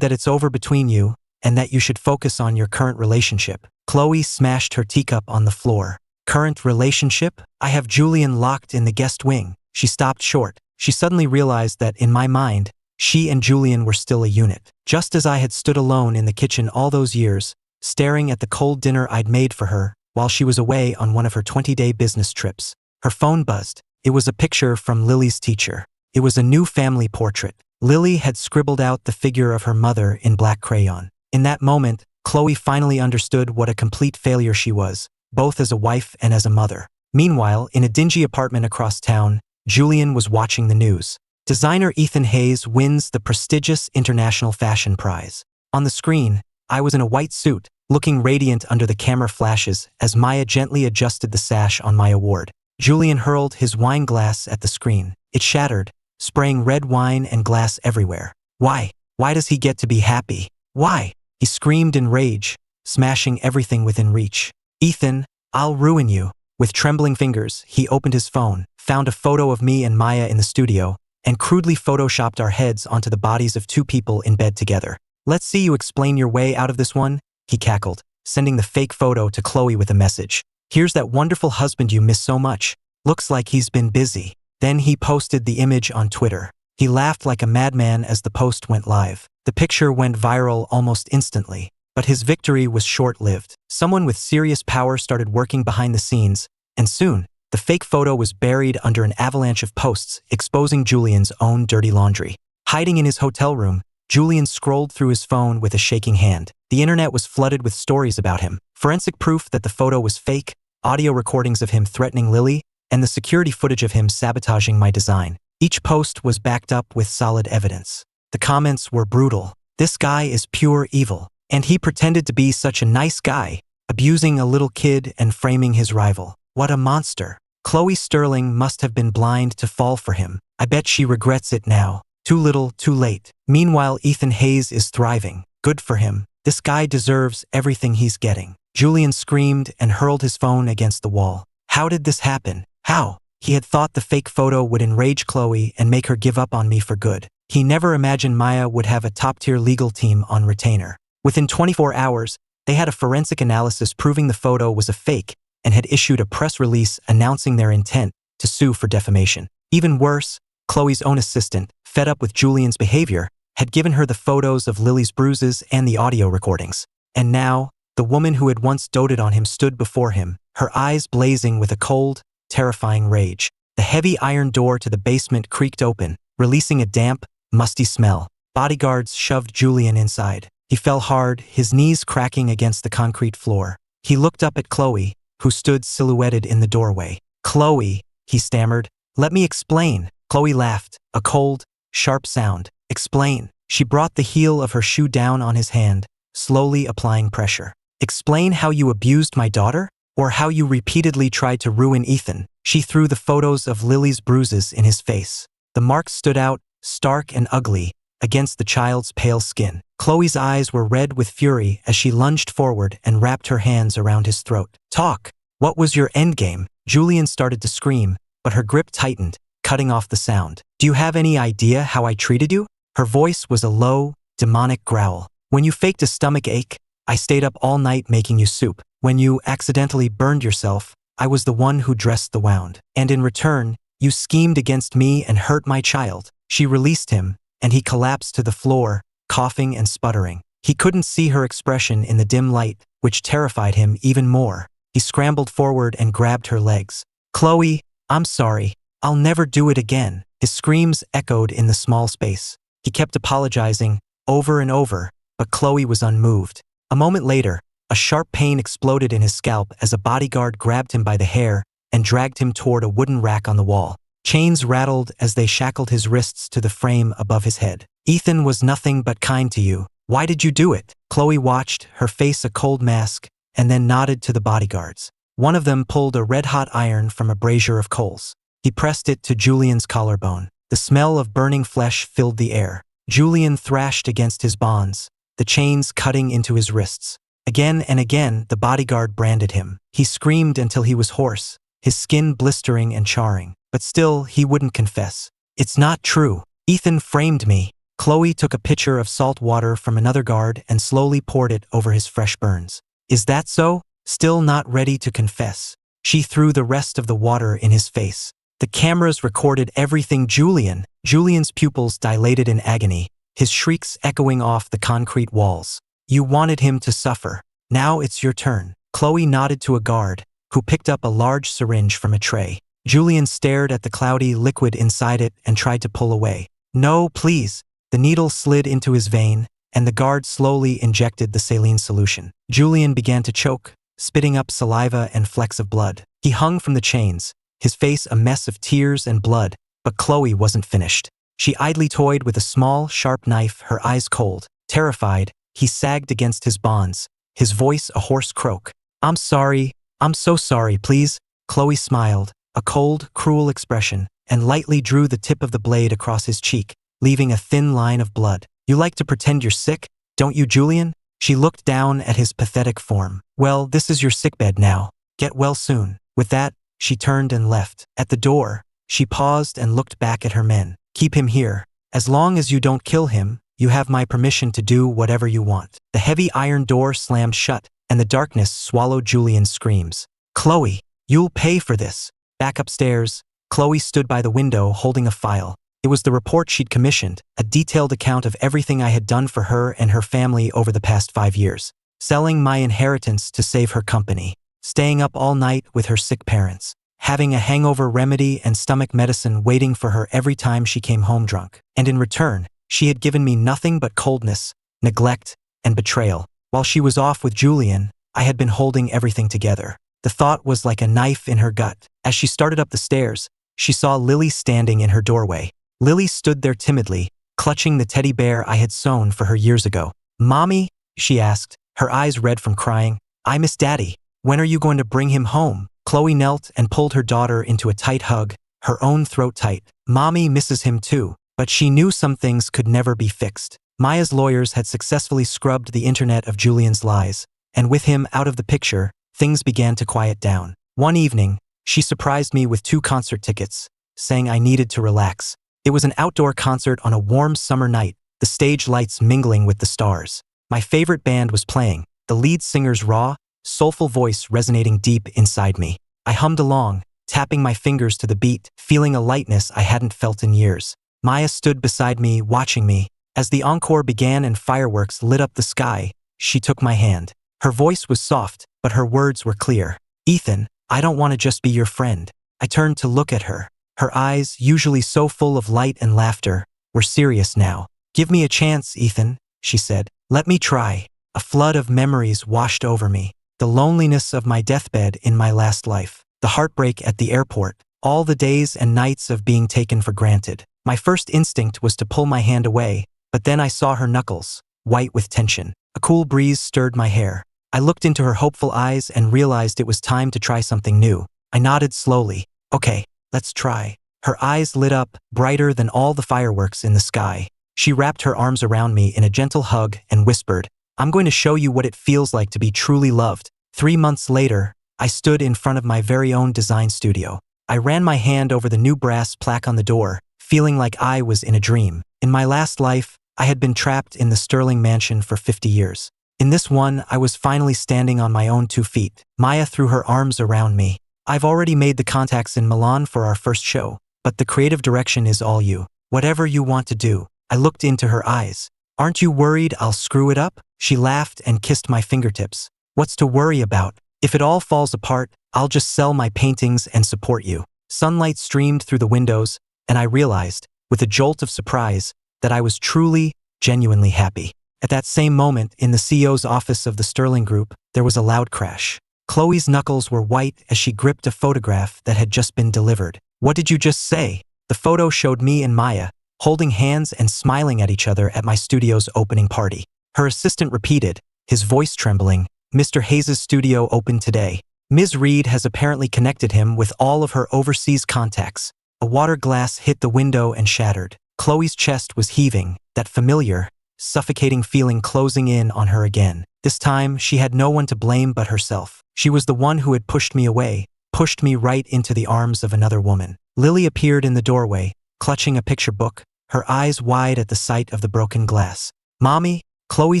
that it's over between you, and that you should focus on your current relationship." Chloe smashed her teacup on the floor. "Current relationship? I have Julian locked in the guest wing." She stopped short. She suddenly realized that, in my mind, she and Julian were still a unit. Just as I had stood alone in the kitchen all those years, staring at the cold dinner I'd made for her, while she was away on one of her 20-day business trips. Her phone buzzed. It was a picture from Lily's teacher. It was a new family portrait. Lily had scribbled out the figure of her mother in black crayon. In that moment, Chloe finally understood what a complete failure she was, both as a wife and as a mother. Meanwhile, in a dingy apartment across town, Julian was watching the news. Designer Ethan Hayes wins the prestigious International Fashion Prize. On the screen, I was in a white suit, looking radiant under the camera flashes as Maya gently adjusted the sash on my award. Julian hurled his wine glass at the screen. It shattered, spraying red wine and glass everywhere. "Why? Why does he get to be happy? Why?" He screamed in rage, smashing everything within reach. "Ethan, I'll ruin you." With trembling fingers, he opened his phone, found a photo of me and Maya in the studio, and crudely photoshopped our heads onto the bodies of two people in bed together. "Let's see you explain your way out of this one," he cackled, sending the fake photo to Chloe with a message. "Here's that wonderful husband you miss so much. Looks like he's been busy." Then he posted the image on Twitter. He laughed like a madman as the post went live. The picture went viral almost instantly, but his victory was short-lived. Someone with serious power started working behind the scenes, and soon, The fake photo was buried under an avalanche of posts, exposing Julian's own dirty laundry. Hiding in his hotel room, Julian scrolled through his phone with a shaking hand. The internet was flooded with stories about him. Forensic proof that the photo was fake, audio recordings of him threatening Lily, and the security footage of him sabotaging my design. Each post was backed up with solid evidence. The comments were brutal. This guy is pure evil. And he pretended to be such a nice guy, abusing a little kid and framing his rival. What a monster. Chloe Sterling must have been blind to fall for him. I bet she regrets it now. Too little, too late. Meanwhile, Ethan Hayes is thriving. Good for him. This guy deserves everything he's getting. Julian screamed and hurled his phone against the wall. How did this happen? How? He had thought the fake photo would enrage Chloe and make her give up on me for good. He never imagined Maya would have a top-tier legal team on retainer. Within 24 hours, they had a forensic analysis proving the photo was a fake and had issued a press release announcing their intent to sue for defamation. Even worse, Chloe's own assistant, fed up with Julian's behavior, had given her the photos of Lily's bruises and the audio recordings. And now, the woman who had once doted on him stood before him, her eyes blazing with a cold, terrifying rage. The heavy iron door to the basement creaked open, releasing a damp, musty smell. Bodyguards shoved Julian inside. He fell hard, his knees cracking against the concrete floor. He looked up at Chloe, who stood silhouetted in the doorway. "Chloe," he stammered. "Let me explain." Chloe laughed, a cold, sharp sound. "Explain." She brought the heel of her shoe down on his hand, slowly applying pressure. "Explain how you abused my daughter? Or how you repeatedly tried to ruin Ethan?" She threw the photos of Lily's bruises in his face. The marks stood out, stark and ugly, against the child's pale skin. Chloe's eyes were red with fury as she lunged forward and wrapped her hands around his throat. "Talk! What was your endgame?" Julian started to scream, but her grip tightened, cutting off the sound. "Do you have any idea how I treated you?" Her voice was a low, demonic growl. "When you faked a stomach ache, I stayed up all night making you soup. When you accidentally burned yourself, I was the one who dressed the wound. And in return, you schemed against me and hurt my child." She released him, and he collapsed to the floor, coughing and sputtering. He couldn't see her expression in the dim light, which terrified him even more. He scrambled forward and grabbed her legs. "Chloe, I'm sorry. I'll never do it again." His screams echoed in the small space. He kept apologizing, over and over, but Chloe was unmoved. A moment later, a sharp pain exploded in his scalp as a bodyguard grabbed him by the hair and dragged him toward a wooden rack on the wall. Chains rattled as they shackled his wrists to the frame above his head. "Ethan was nothing but kind to you. Why did you do it?" Chloe watched, her face a cold mask, and then nodded to the bodyguards. One of them pulled a red-hot iron from a brazier of coals. He pressed it to Julian's collarbone. The smell of burning flesh filled the air. Julian thrashed against his bonds, the chains cutting into his wrists. Again and again, the bodyguard branded him. He screamed until he was hoarse, his skin blistering and charring. But still, he wouldn't confess. "It's not true. Ethan framed me." Chloe took a pitcher of salt water from another guard and slowly poured it over his fresh burns. "Is that so?" Still not ready to confess. She threw the rest of the water in his face. The cameras recorded everything. Julian's pupils dilated in agony, his shrieks echoing off the concrete walls. "You wanted him to suffer. Now it's your turn." Chloe nodded to a guard, who picked up a large syringe from a tray. Julian stared at the cloudy liquid inside it and tried to pull away. "No, please." The needle slid into his vein, and the guard slowly injected the saline solution. Julian began to choke, spitting up saliva and flecks of blood. He hung from the chains, his face a mess of tears and blood, but Chloe wasn't finished. She idly toyed with a small, sharp knife, her eyes cold. Terrified, he sagged against his bonds, his voice a hoarse croak. "I'm sorry. I'm so sorry, please." Chloe smiled, a cold, cruel expression, and lightly drew the tip of the blade across his cheek, leaving a thin line of blood. "You like to pretend you're sick, don't you, Julian?" She looked down at his pathetic form. "Well, this is your sickbed now. Get well soon." With that, she turned and left. At the door, she paused and looked back at her men. "Keep him here. As long as you don't kill him, you have my permission to do whatever you want." The heavy iron door slammed shut, and the darkness swallowed Julian's screams. "Chloe, you'll pay for this." Back upstairs, Chloe stood by the window holding a file. It was the report she'd commissioned, a detailed account of everything I had done for her and her family over the past 5 years. Selling my inheritance to save her company. Staying up all night with her sick parents. having a hangover remedy and stomach medicine waiting for her every time she came home drunk. And in return, she had given me nothing but coldness, neglect, and betrayal. While she was off with Julian, I had been holding everything together. The thought was like a knife in her gut. As she started up the stairs, she saw Lily standing in her doorway. Lily stood there timidly, clutching the teddy bear I had sewn for her years ago. "Mommy?" she asked, her eyes red from crying. "I miss Daddy. When are you going to bring him home?" Chloe knelt and pulled her daughter into a tight hug, her own throat tight. Mommy misses him too, but she knew some things could never be fixed. Maya's lawyers had successfully scrubbed the internet of Julian's lies, and with him out of the picture, things began to quiet down. One evening, she surprised me with 2 concert tickets, saying I needed to relax. It was an outdoor concert on a warm summer night, the stage lights mingling with the stars. My favorite band was playing, the lead singer's raw, soulful voice resonating deep inside me. I hummed along, tapping my fingers to the beat, feeling a lightness I hadn't felt in years. Maya stood beside me, watching me. As the encore began and fireworks lit up the sky, she took my hand. Her voice was soft, but her words were clear. "Ethan, I don't want to just be your friend." I turned to look at her. Her eyes, usually so full of light and laughter, were serious now. "Give me a chance, Ethan," she said. "Let me try." A flood of memories washed over me. The loneliness of my deathbed in my last life. The heartbreak at the airport. All the days and nights of being taken for granted. My first instinct was to pull my hand away, but then I saw her knuckles, white with tension. A cool breeze stirred my hair. I looked into her hopeful eyes and realized it was time to try something new. I nodded slowly. "Okay, let's try." Her eyes lit up, brighter than all the fireworks in the sky. She wrapped her arms around me in a gentle hug and whispered, "I'm going to show you what it feels like to be truly loved." 3 months later, I stood in front of my very own design studio. I ran my hand over the new brass plaque on the door, feeling like I was in a dream. In my last life, I had been trapped in the Sterling mansion for 50 years. In this one, I was finally standing on my own 2 feet. Maya threw her arms around me. "I've already made the contacts in Milan for our first show, but the creative direction is all you. Whatever you want to do." I looked into her eyes. "Aren't you worried I'll screw it up?" She laughed and kissed my fingertips. "What's to worry about? If it all falls apart, I'll just sell my paintings and support you." Sunlight streamed through the windows, and I realized, with a jolt of surprise, that I was truly, genuinely happy. At that same moment, in the CEO's office of the Sterling Group, there was a loud crash. Chloe's knuckles were white as she gripped a photograph that had just been delivered. "What did you just say?" The photo showed me and Maya, holding hands and smiling at each other at my studio's opening party. Her assistant repeated, his voice trembling, "Mr. Hayes' studio opened today. Ms. Reed has apparently connected him with all of her overseas contacts." A water glass hit the window and shattered. Chloe's chest was heaving, that familiar, suffocating feeling closing in on her again. This time, she had no one to blame but herself. She was the one who had pushed me away, pushed me right into the arms of another woman. Lily appeared in the doorway, clutching a picture book, her eyes wide at the sight of the broken glass. "Mommy?" Chloe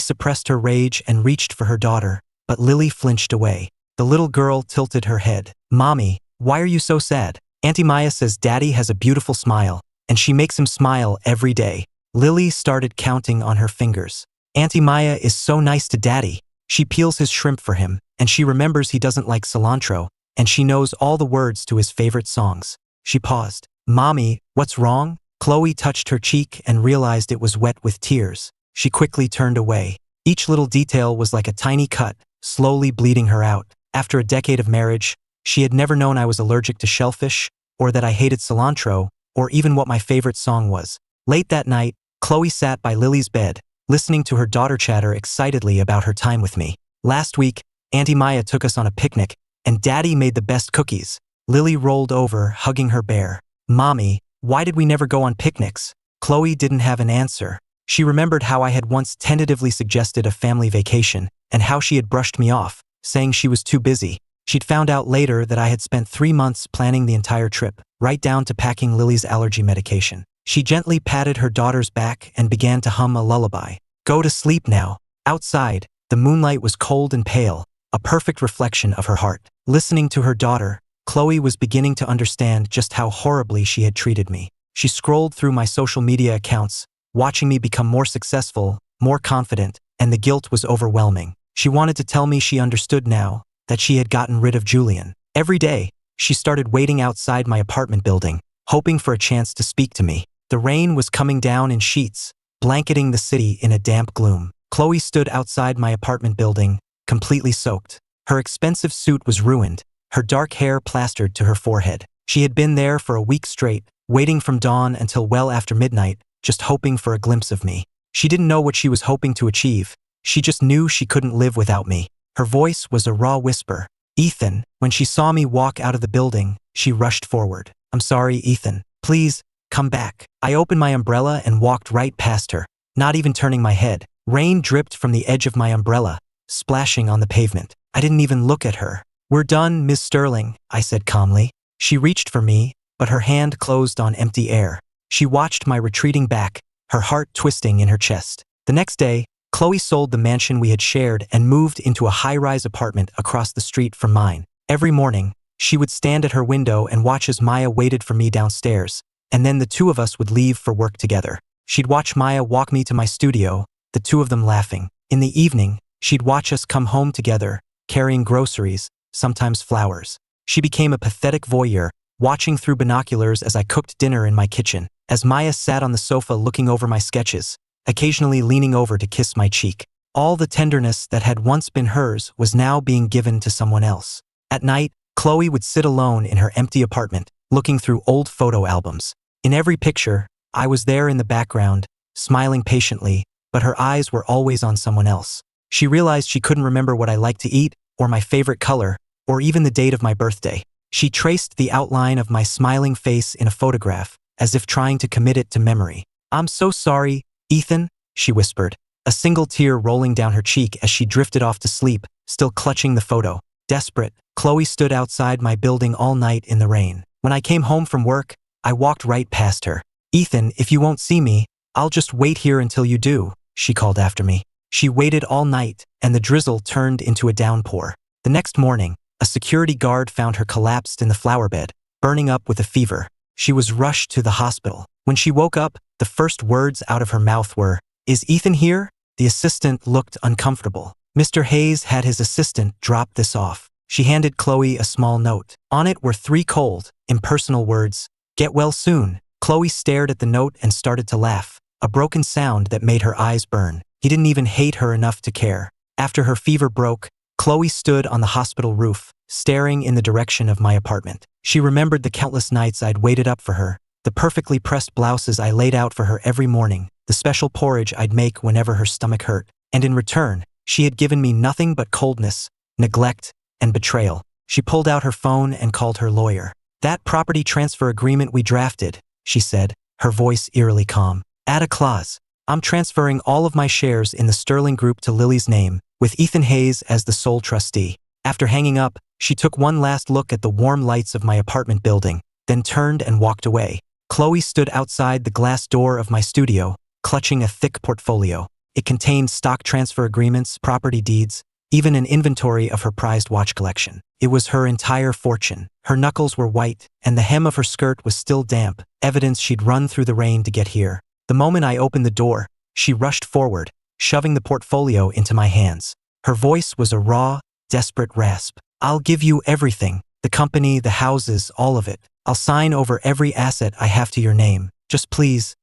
suppressed her rage and reached for her daughter, but Lily flinched away. The little girl tilted her head. "Mommy, why are you so sad?" "Auntie Maya says Daddy has a beautiful smile, and she makes him smile every day." Lily started counting on her fingers. "Auntie Maya is so nice to Daddy. She peels his shrimp for him, and she remembers he doesn't like cilantro, and she knows all the words to his favorite songs." She paused. "Mommy, what's wrong?" Chloe touched her cheek and realized it was wet with tears. She quickly turned away. Each little detail was like a tiny cut, slowly bleeding her out. After a decade of marriage, she had never known I was allergic to shellfish, or that I hated cilantro, or even what my favorite song was. Late that night, Chloe sat by Lily's bed, listening to her daughter chatter excitedly about her time with me. "Last week, Auntie Maya took us on a picnic, and Daddy made the best cookies." Lily rolled over, hugging her bear. "Mommy, why did we never go on picnics?" Chloe didn't have an answer. She remembered how I had once tentatively suggested a family vacation, and how she had brushed me off, saying she was too busy. She'd found out later that I had spent 3 months planning the entire trip, right down to packing Lily's allergy medication. She gently patted her daughter's back and began to hum a lullaby. "Go to sleep now." Outside, the moonlight was cold and pale, a perfect reflection of her heart. Listening to her daughter, Chloe was beginning to understand just how horribly she had treated me. She scrolled through my social media accounts, watching me become more successful, more confident, and the guilt was overwhelming. She wanted to tell me she understood now, that she had gotten rid of Julian. Every day, she started waiting outside my apartment building, hoping for a chance to speak to me. The rain was coming down in sheets, blanketing the city in a damp gloom. Chloe stood outside my apartment building, completely soaked. Her expensive suit was ruined, her dark hair plastered to her forehead. She had been there for a week straight, waiting from dawn until well after midnight, just hoping for a glimpse of me. She didn't know what she was hoping to achieve. She just knew she couldn't live without me. Her voice was a raw whisper. Ethan. When she saw me walk out of the building, she rushed forward. I'm sorry, Ethan. Please, come back. I opened my umbrella and walked right past her, not even turning my head. Rain dripped from the edge of my umbrella, splashing on the pavement. I didn't even look at her. We're done, Miss Sterling, I said calmly. She reached for me, but her hand closed on empty air. She watched my retreating back, her heart twisting in her chest. The next day, Chloe sold the mansion we had shared and moved into a high-rise apartment across the street from mine. Every morning, she would stand at her window and watch as Maya waited for me downstairs, and then the two of us would leave for work together. She'd watch Maya walk me to my studio, the two of them laughing. In the evening, she'd watch us come home together, carrying groceries, sometimes flowers. She became a pathetic voyeur, watching through binoculars as I cooked dinner in my kitchen, as Maya sat on the sofa looking over my sketches, occasionally leaning over to kiss my cheek. All the tenderness that had once been hers was now being given to someone else. At night, Chloe would sit alone in her empty apartment, looking through old photo albums. In every picture, I was there in the background, smiling patiently, but her eyes were always on someone else. She realized she couldn't remember what I liked to eat, or my favorite color, or even the date of my birthday. She traced the outline of my smiling face in a photograph, as if trying to commit it to memory. I'm so sorry, Ethan, she whispered, a single tear rolling down her cheek as she drifted off to sleep, still clutching the photo. Desperate, Chloe stood outside my building all night in the rain. When I came home from work, I walked right past her. Ethan, if you won't see me, I'll just wait here until you do, she called after me. She waited all night, and the drizzle turned into a downpour. The next morning, a security guard found her collapsed in the flower bed, burning up with a fever. She was rushed to the hospital. When she woke up, the first words out of her mouth were, "Is Ethan here?" The assistant looked uncomfortable. Mr. Hayes had his assistant drop this off. She handed Chloe a small note. On it were 3 cold, impersonal words, "Get well soon." Chloe stared at the note and started to laugh, a broken sound that made her eyes burn. He didn't even hate her enough to care. After her fever broke, Chloe stood on the hospital roof, staring in the direction of my apartment. She remembered the countless nights I'd waited up for her, the perfectly pressed blouses I laid out for her every morning, the special porridge I'd make whenever her stomach hurt. And in return, she had given me nothing but coldness, neglect, and betrayal. She pulled out her phone and called her lawyer. "That property transfer agreement we drafted," she said, her voice eerily calm. "Add a clause. I'm transferring all of my shares in the Sterling Group to Lily's name, with Ethan Hayes as the sole trustee." After hanging up, she took one last look at the warm lights of my apartment building, then turned and walked away. Chloe stood outside the glass door of my studio, clutching a thick portfolio. It contained stock transfer agreements, property deeds, even an inventory of her prized watch collection. It was her entire fortune. Her knuckles were white, and the hem of her skirt was still damp, evidence she'd run through the rain to get here. The moment I opened the door, she rushed forward, shoving the portfolio into my hands. Her voice was a raw, desperate rasp. "I'll give you everything. The company, the houses, all of it. I'll sign over every asset I have to your name. Just please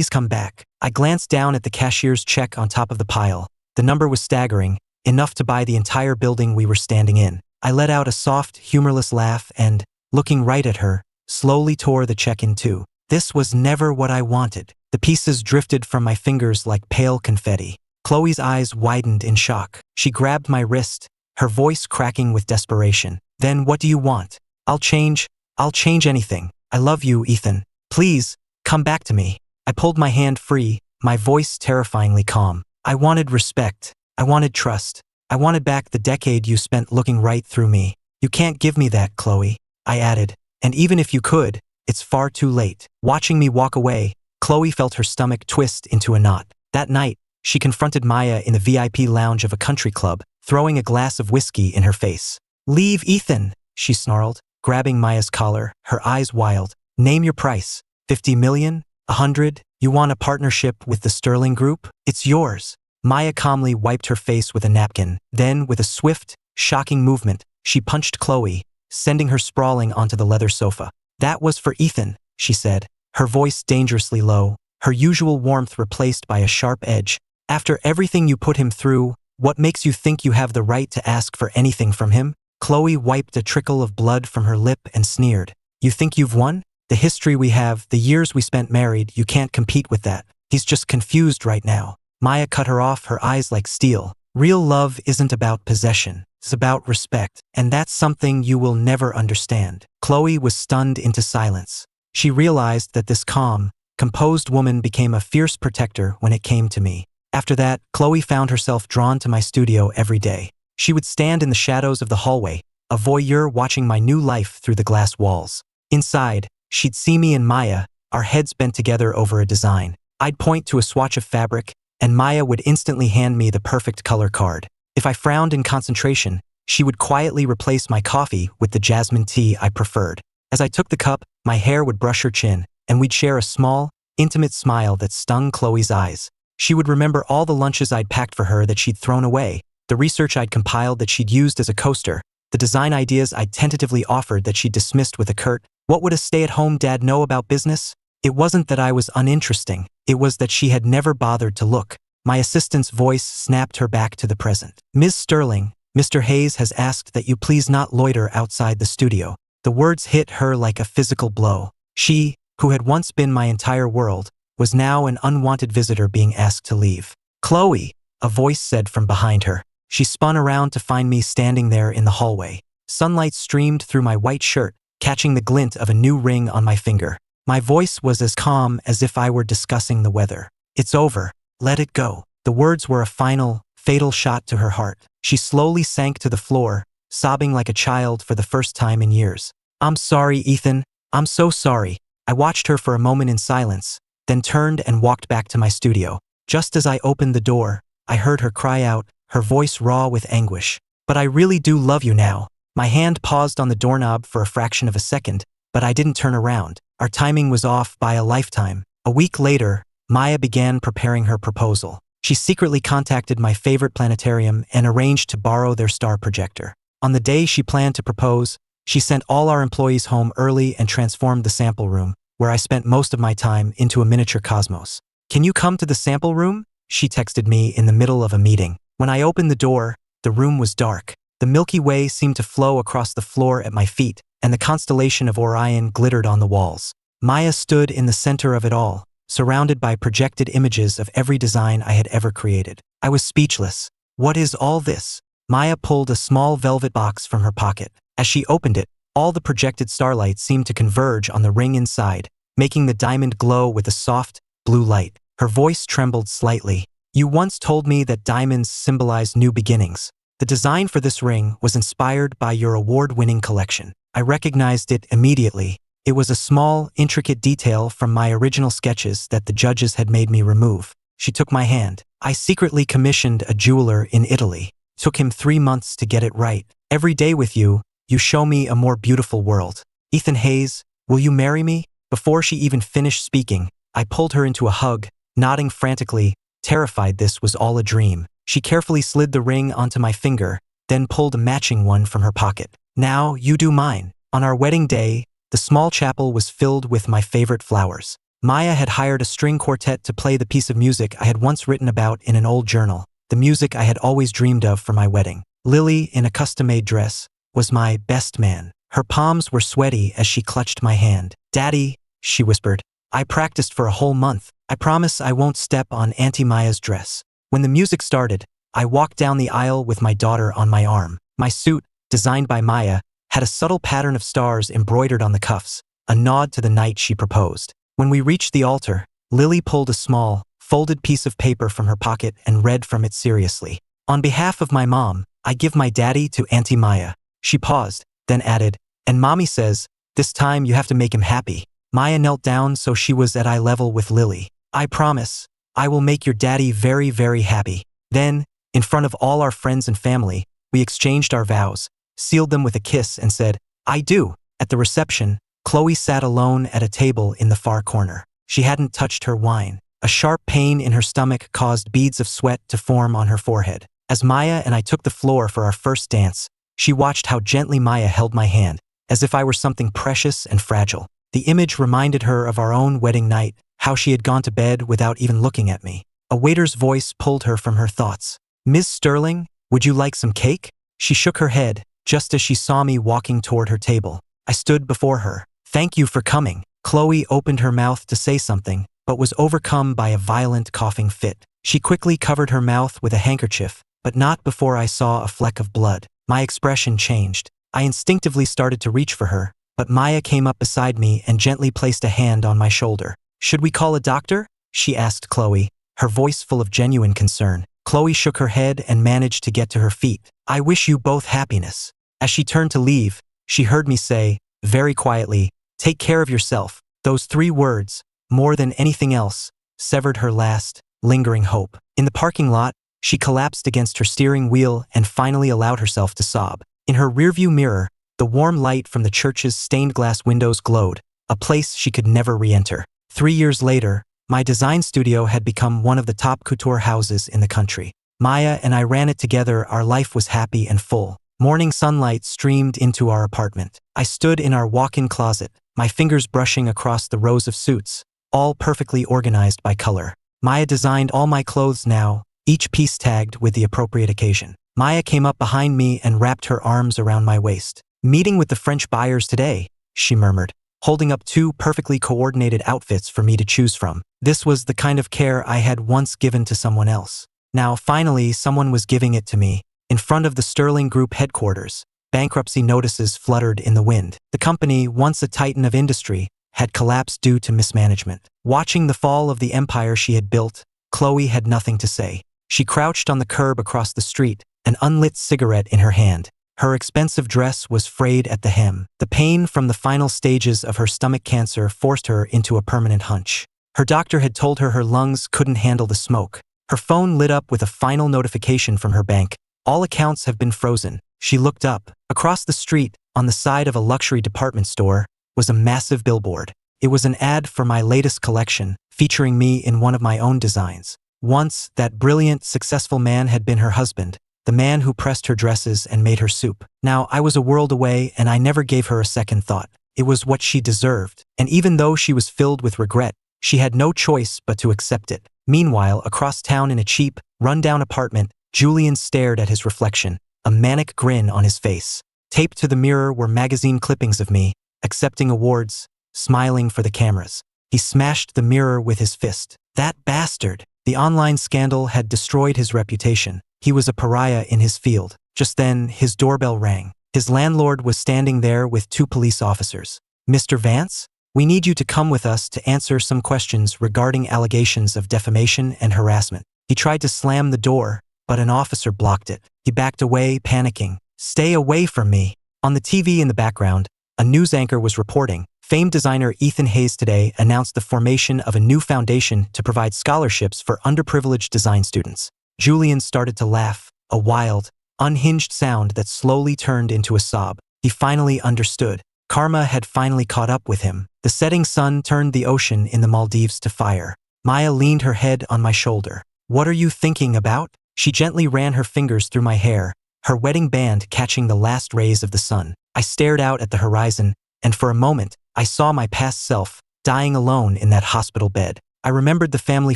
come back." I glanced down at the cashier's check on top of the pile. The number was staggering, enough to buy the entire building we were standing in. I let out a soft, humorless laugh and, looking right at her, slowly tore the check in two. This was never what I wanted. The pieces drifted from my fingers like pale confetti. Chloe's eyes widened in shock. She grabbed my wrist, her voice cracking with desperation. "Then what do you want? I'll change anything. I love you, Ethan. Please, come back to me." I pulled my hand free, my voice terrifyingly calm. "I wanted respect. I wanted trust. I wanted back the decade you spent looking right through me. You can't give me that, Chloe," I added. "And even if you could, it's far too late." Watching me walk away, Chloe felt her stomach twist into a knot. That night, she confronted Maya in the VIP lounge of a country club, throwing a glass of whiskey in her face. "Leave, Ethan," she snarled, grabbing Maya's collar, her eyes wild. "Name your price. 50 million? 100? You want a partnership with the Sterling Group? It's yours." Maya calmly wiped her face with a napkin. Then, with a swift, shocking movement, she punched Chloe, sending her sprawling onto the leather sofa. "That was for Ethan," she said, her voice dangerously low, her usual warmth replaced by a sharp edge. "After everything you put him through, what makes you think you have the right to ask for anything from him?" Chloe wiped a trickle of blood from her lip and sneered. "You think you've won? The history we have, the years we spent married, you can't compete with that. He's just confused right now." Maya cut her off, her eyes like steel. "Real love isn't about possession. It's about respect, and that's something you will never understand." Chloe was stunned into silence. She realized that this calm, composed woman became a fierce protector when it came to me. After that, Chloe found herself drawn to my studio every day. She would stand in the shadows of the hallway, a voyeur watching my new life through the glass walls. Inside, she'd see me and Maya, our heads bent together over a design. I'd point to a swatch of fabric, and Maya would instantly hand me the perfect color card. If I frowned in concentration, she would quietly replace my coffee with the jasmine tea I preferred. As I took the cup, my hair would brush her chin, and we'd share a small, intimate smile that stung Chloe's eyes. She would remember all the lunches I'd packed for her that she'd thrown away, the research I'd compiled that she'd used as a coaster, the design ideas I'd tentatively offered that she'd dismissed with a curt, "What would a stay-at-home dad know about business?" It wasn't that I was uninteresting, it was that she had never bothered to look. My assistant's voice snapped her back to the present. "Ms. Sterling, Mr. Hayes has asked that you please not loiter outside the studio." The words hit her like a physical blow. She, who had once been my entire world, was now an unwanted visitor being asked to leave. "Chloe," a voice said from behind her. She spun around to find me standing there in the hallway. Sunlight streamed through my white shirt, catching the glint of a new ring on my finger. My voice was as calm as if I were discussing the weather. "It's over. Let it go." The words were a final, fatal shot to her heart. She slowly sank to the floor, sobbing like a child for the first time in years. "I'm sorry, Ethan. I'm so sorry." I watched her for a moment in silence, then turned and walked back to my studio. Just as I opened the door, I heard her cry out, her voice raw with anguish. "But I really do love you now." My hand paused on the doorknob for a fraction of a second, but I didn't turn around. Our timing was off by a lifetime. A week later, Maya began preparing her proposal. She secretly contacted my favorite planetarium and arranged to borrow their star projector. On the day she planned to propose, she sent all our employees home early and transformed the sample room, where I spent most of my time, into a miniature cosmos. "Can you come to the sample room?" she texted me in the middle of a meeting. When I opened the door, the room was dark. The Milky Way seemed to flow across the floor at my feet, and the constellation of Orion glittered on the walls. Maya stood in the center of it all, surrounded by projected images of every design I had ever created. I was speechless. "What is all this?" Maya pulled a small velvet box from her pocket. As she opened it, all the projected starlight seemed to converge on the ring inside, making the diamond glow with a soft, blue light. Her voice trembled slightly. "You once told me that diamonds symbolize new beginnings. The design for this ring was inspired by your award-winning collection." I recognized it immediately. It was a small, intricate detail from my original sketches that the judges had made me remove. She took my hand. "I secretly commissioned a jeweler in Italy. Took him 3 months to get it right. Every day with you, you show me a more beautiful world. Ethan Hayes, will you marry me?" Before she even finished speaking, I pulled her into a hug, nodding frantically, terrified this was all a dream. She carefully slid the ring onto my finger, then pulled a matching one from her pocket. "Now you do mine." On our wedding day, the small chapel was filled with my favorite flowers. Maya had hired a string quartet to play the piece of music I had once written about in an old journal, the music I had always dreamed of for my wedding. Lily, in a custom-made dress, was my best man. Her palms were sweaty as she clutched my hand. "Daddy," she whispered, "I practiced for a whole month. I promise I won't step on Auntie Maya's dress." When the music started, I walked down the aisle with my daughter on my arm. My suit, designed by Maya, had a subtle pattern of stars embroidered on the cuffs, a nod to the night she proposed. When we reached the altar, Lily pulled a small, folded piece of paper from her pocket and read from it seriously. "On behalf of my mom, I give my daddy to Auntie Maya." She paused, then added, "And Mommy says, this time you have to make him happy." Maya knelt down so she was at eye level with Lily. "I promise, I will make your daddy very, very happy." Then, in front of all our friends and family, we exchanged our vows, sealed them with a kiss, and said, "I do." At the reception, Chloe sat alone at a table in the far corner. She hadn't touched her wine. A sharp pain in her stomach caused beads of sweat to form on her forehead. As Maya and I took the floor for our first dance, She watched how gently Maya held my hand, as if I were something precious and fragile. The image reminded her of our own wedding night, how she had gone to bed without even looking at me. A waiter's voice pulled her from her thoughts. "Miss Sterling, would you like some cake?" She shook her head, just as she saw me walking toward her table. I stood before her. "Thank you for coming." Chloe opened her mouth to say something, but was overcome by a violent coughing fit. She quickly covered her mouth with a handkerchief, but not before I saw a fleck of blood. My expression changed. I instinctively started to reach for her, but Maya came up beside me and gently placed a hand on my shoulder. "Should we call a doctor?" she asked Chloe, her voice full of genuine concern. Chloe shook her head and managed to get to her feet. "I wish you both happiness." As she turned to leave, she heard me say, very quietly, "Take care of yourself." Those 3 words, more than anything else, severed her last, lingering hope. In the parking lot, she collapsed against her steering wheel and finally allowed herself to sob. In her rearview mirror, the warm light from the church's stained glass windows glowed, a place she could never re-enter. 3 years later, my design studio had become one of the top couture houses in the country. Maya and I ran it together. Our life was happy and full. Morning sunlight streamed into our apartment. I stood in our walk-in closet, my fingers brushing across the rows of suits, all perfectly organized by color. Maya designed all my clothes now, each piece tagged with the appropriate occasion. Maya came up behind me and wrapped her arms around my waist. "Meeting with the French buyers today," she murmured, holding up 2 perfectly coordinated outfits for me to choose from. This was the kind of care I had once given to someone else. Now, finally, someone was giving it to me. In front of the Sterling Group headquarters, bankruptcy notices fluttered in the wind. The company, once a titan of industry, had collapsed due to mismanagement. Watching the fall of the empire she had built, Chloe had nothing to say. She crouched on the curb across the street, an unlit cigarette in her hand. Her expensive dress was frayed at the hem. The pain from the final stages of her stomach cancer forced her into a permanent hunch. Her doctor had told her lungs couldn't handle the smoke. Her phone lit up with a final notification from her bank. "All accounts have been frozen." She looked up. Across the street, on the side of a luxury department store, was a massive billboard. It was an ad for my latest collection, featuring me in one of my own designs. Once, that brilliant, successful man had been her husband, the man who pressed her dresses and made her soup. Now, I was a world away and I never gave her a second thought. It was what she deserved, and even though she was filled with regret, she had no choice but to accept it. Meanwhile, across town in a cheap, run-down apartment, Julian stared at his reflection, a manic grin on his face. Taped to the mirror were magazine clippings of me, accepting awards, smiling for the cameras. He smashed the mirror with his fist. That bastard! The online scandal had destroyed his reputation. He was a pariah in his field. Just then, his doorbell rang. His landlord was standing there with 2 police officers. "Mr. Vance? We need you to come with us to answer some questions regarding allegations of defamation and harassment." He tried to slam the door, but an officer blocked it. He backed away, panicking. "Stay away from me." On the TV in the background, a news anchor was reporting. Famed designer Ethan Hayes today announced the formation of a new foundation to provide scholarships for underprivileged design students. Julian started to laugh, a wild, unhinged sound that slowly turned into a sob. He finally understood. Karma had finally caught up with him. The setting sun turned the ocean in the Maldives to fire. Maya leaned her head on my shoulder. "What are you thinking about?" She gently ran her fingers through my hair, her wedding band catching the last rays of the sun. I stared out at the horizon, and for a moment, I saw my past self, dying alone in that hospital bed. I remembered the family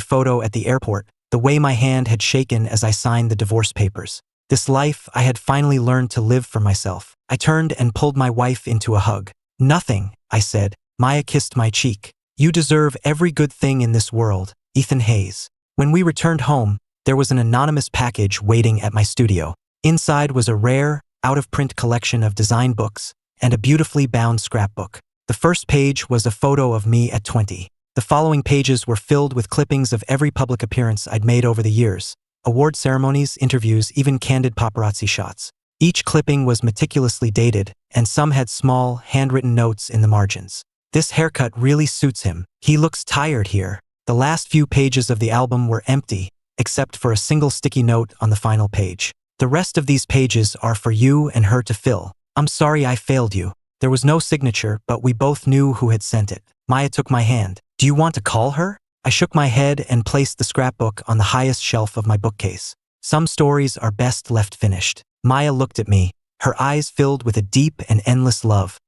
photo at the airport, the way my hand had shaken as I signed the divorce papers. This life I had finally learned to live for myself. I turned and pulled my wife into a hug. "Nothing," I said. Maya kissed my cheek. "You deserve every good thing in this world, Ethan Hayes." When we returned home, there was an anonymous package waiting at my studio. Inside was a rare, out-of-print collection of design books and a beautifully bound scrapbook. The first page was a photo of me at 20. The following pages were filled with clippings of every public appearance I'd made over the years. Award ceremonies, interviews, even candid paparazzi shots. Each clipping was meticulously dated, and some had small, handwritten notes in the margins. "This haircut really suits him. He looks tired here." The last few pages of the album were empty, except for a single sticky note on the final page. "The rest of these pages are for you and her to fill. I'm sorry I failed you." There was no signature, but we both knew who had sent it. Maya took my hand. "Do you want to call her?" I shook my head and placed the scrapbook on the highest shelf of my bookcase. Some stories are best left finished. Maya looked at me, her eyes filled with a deep and endless love.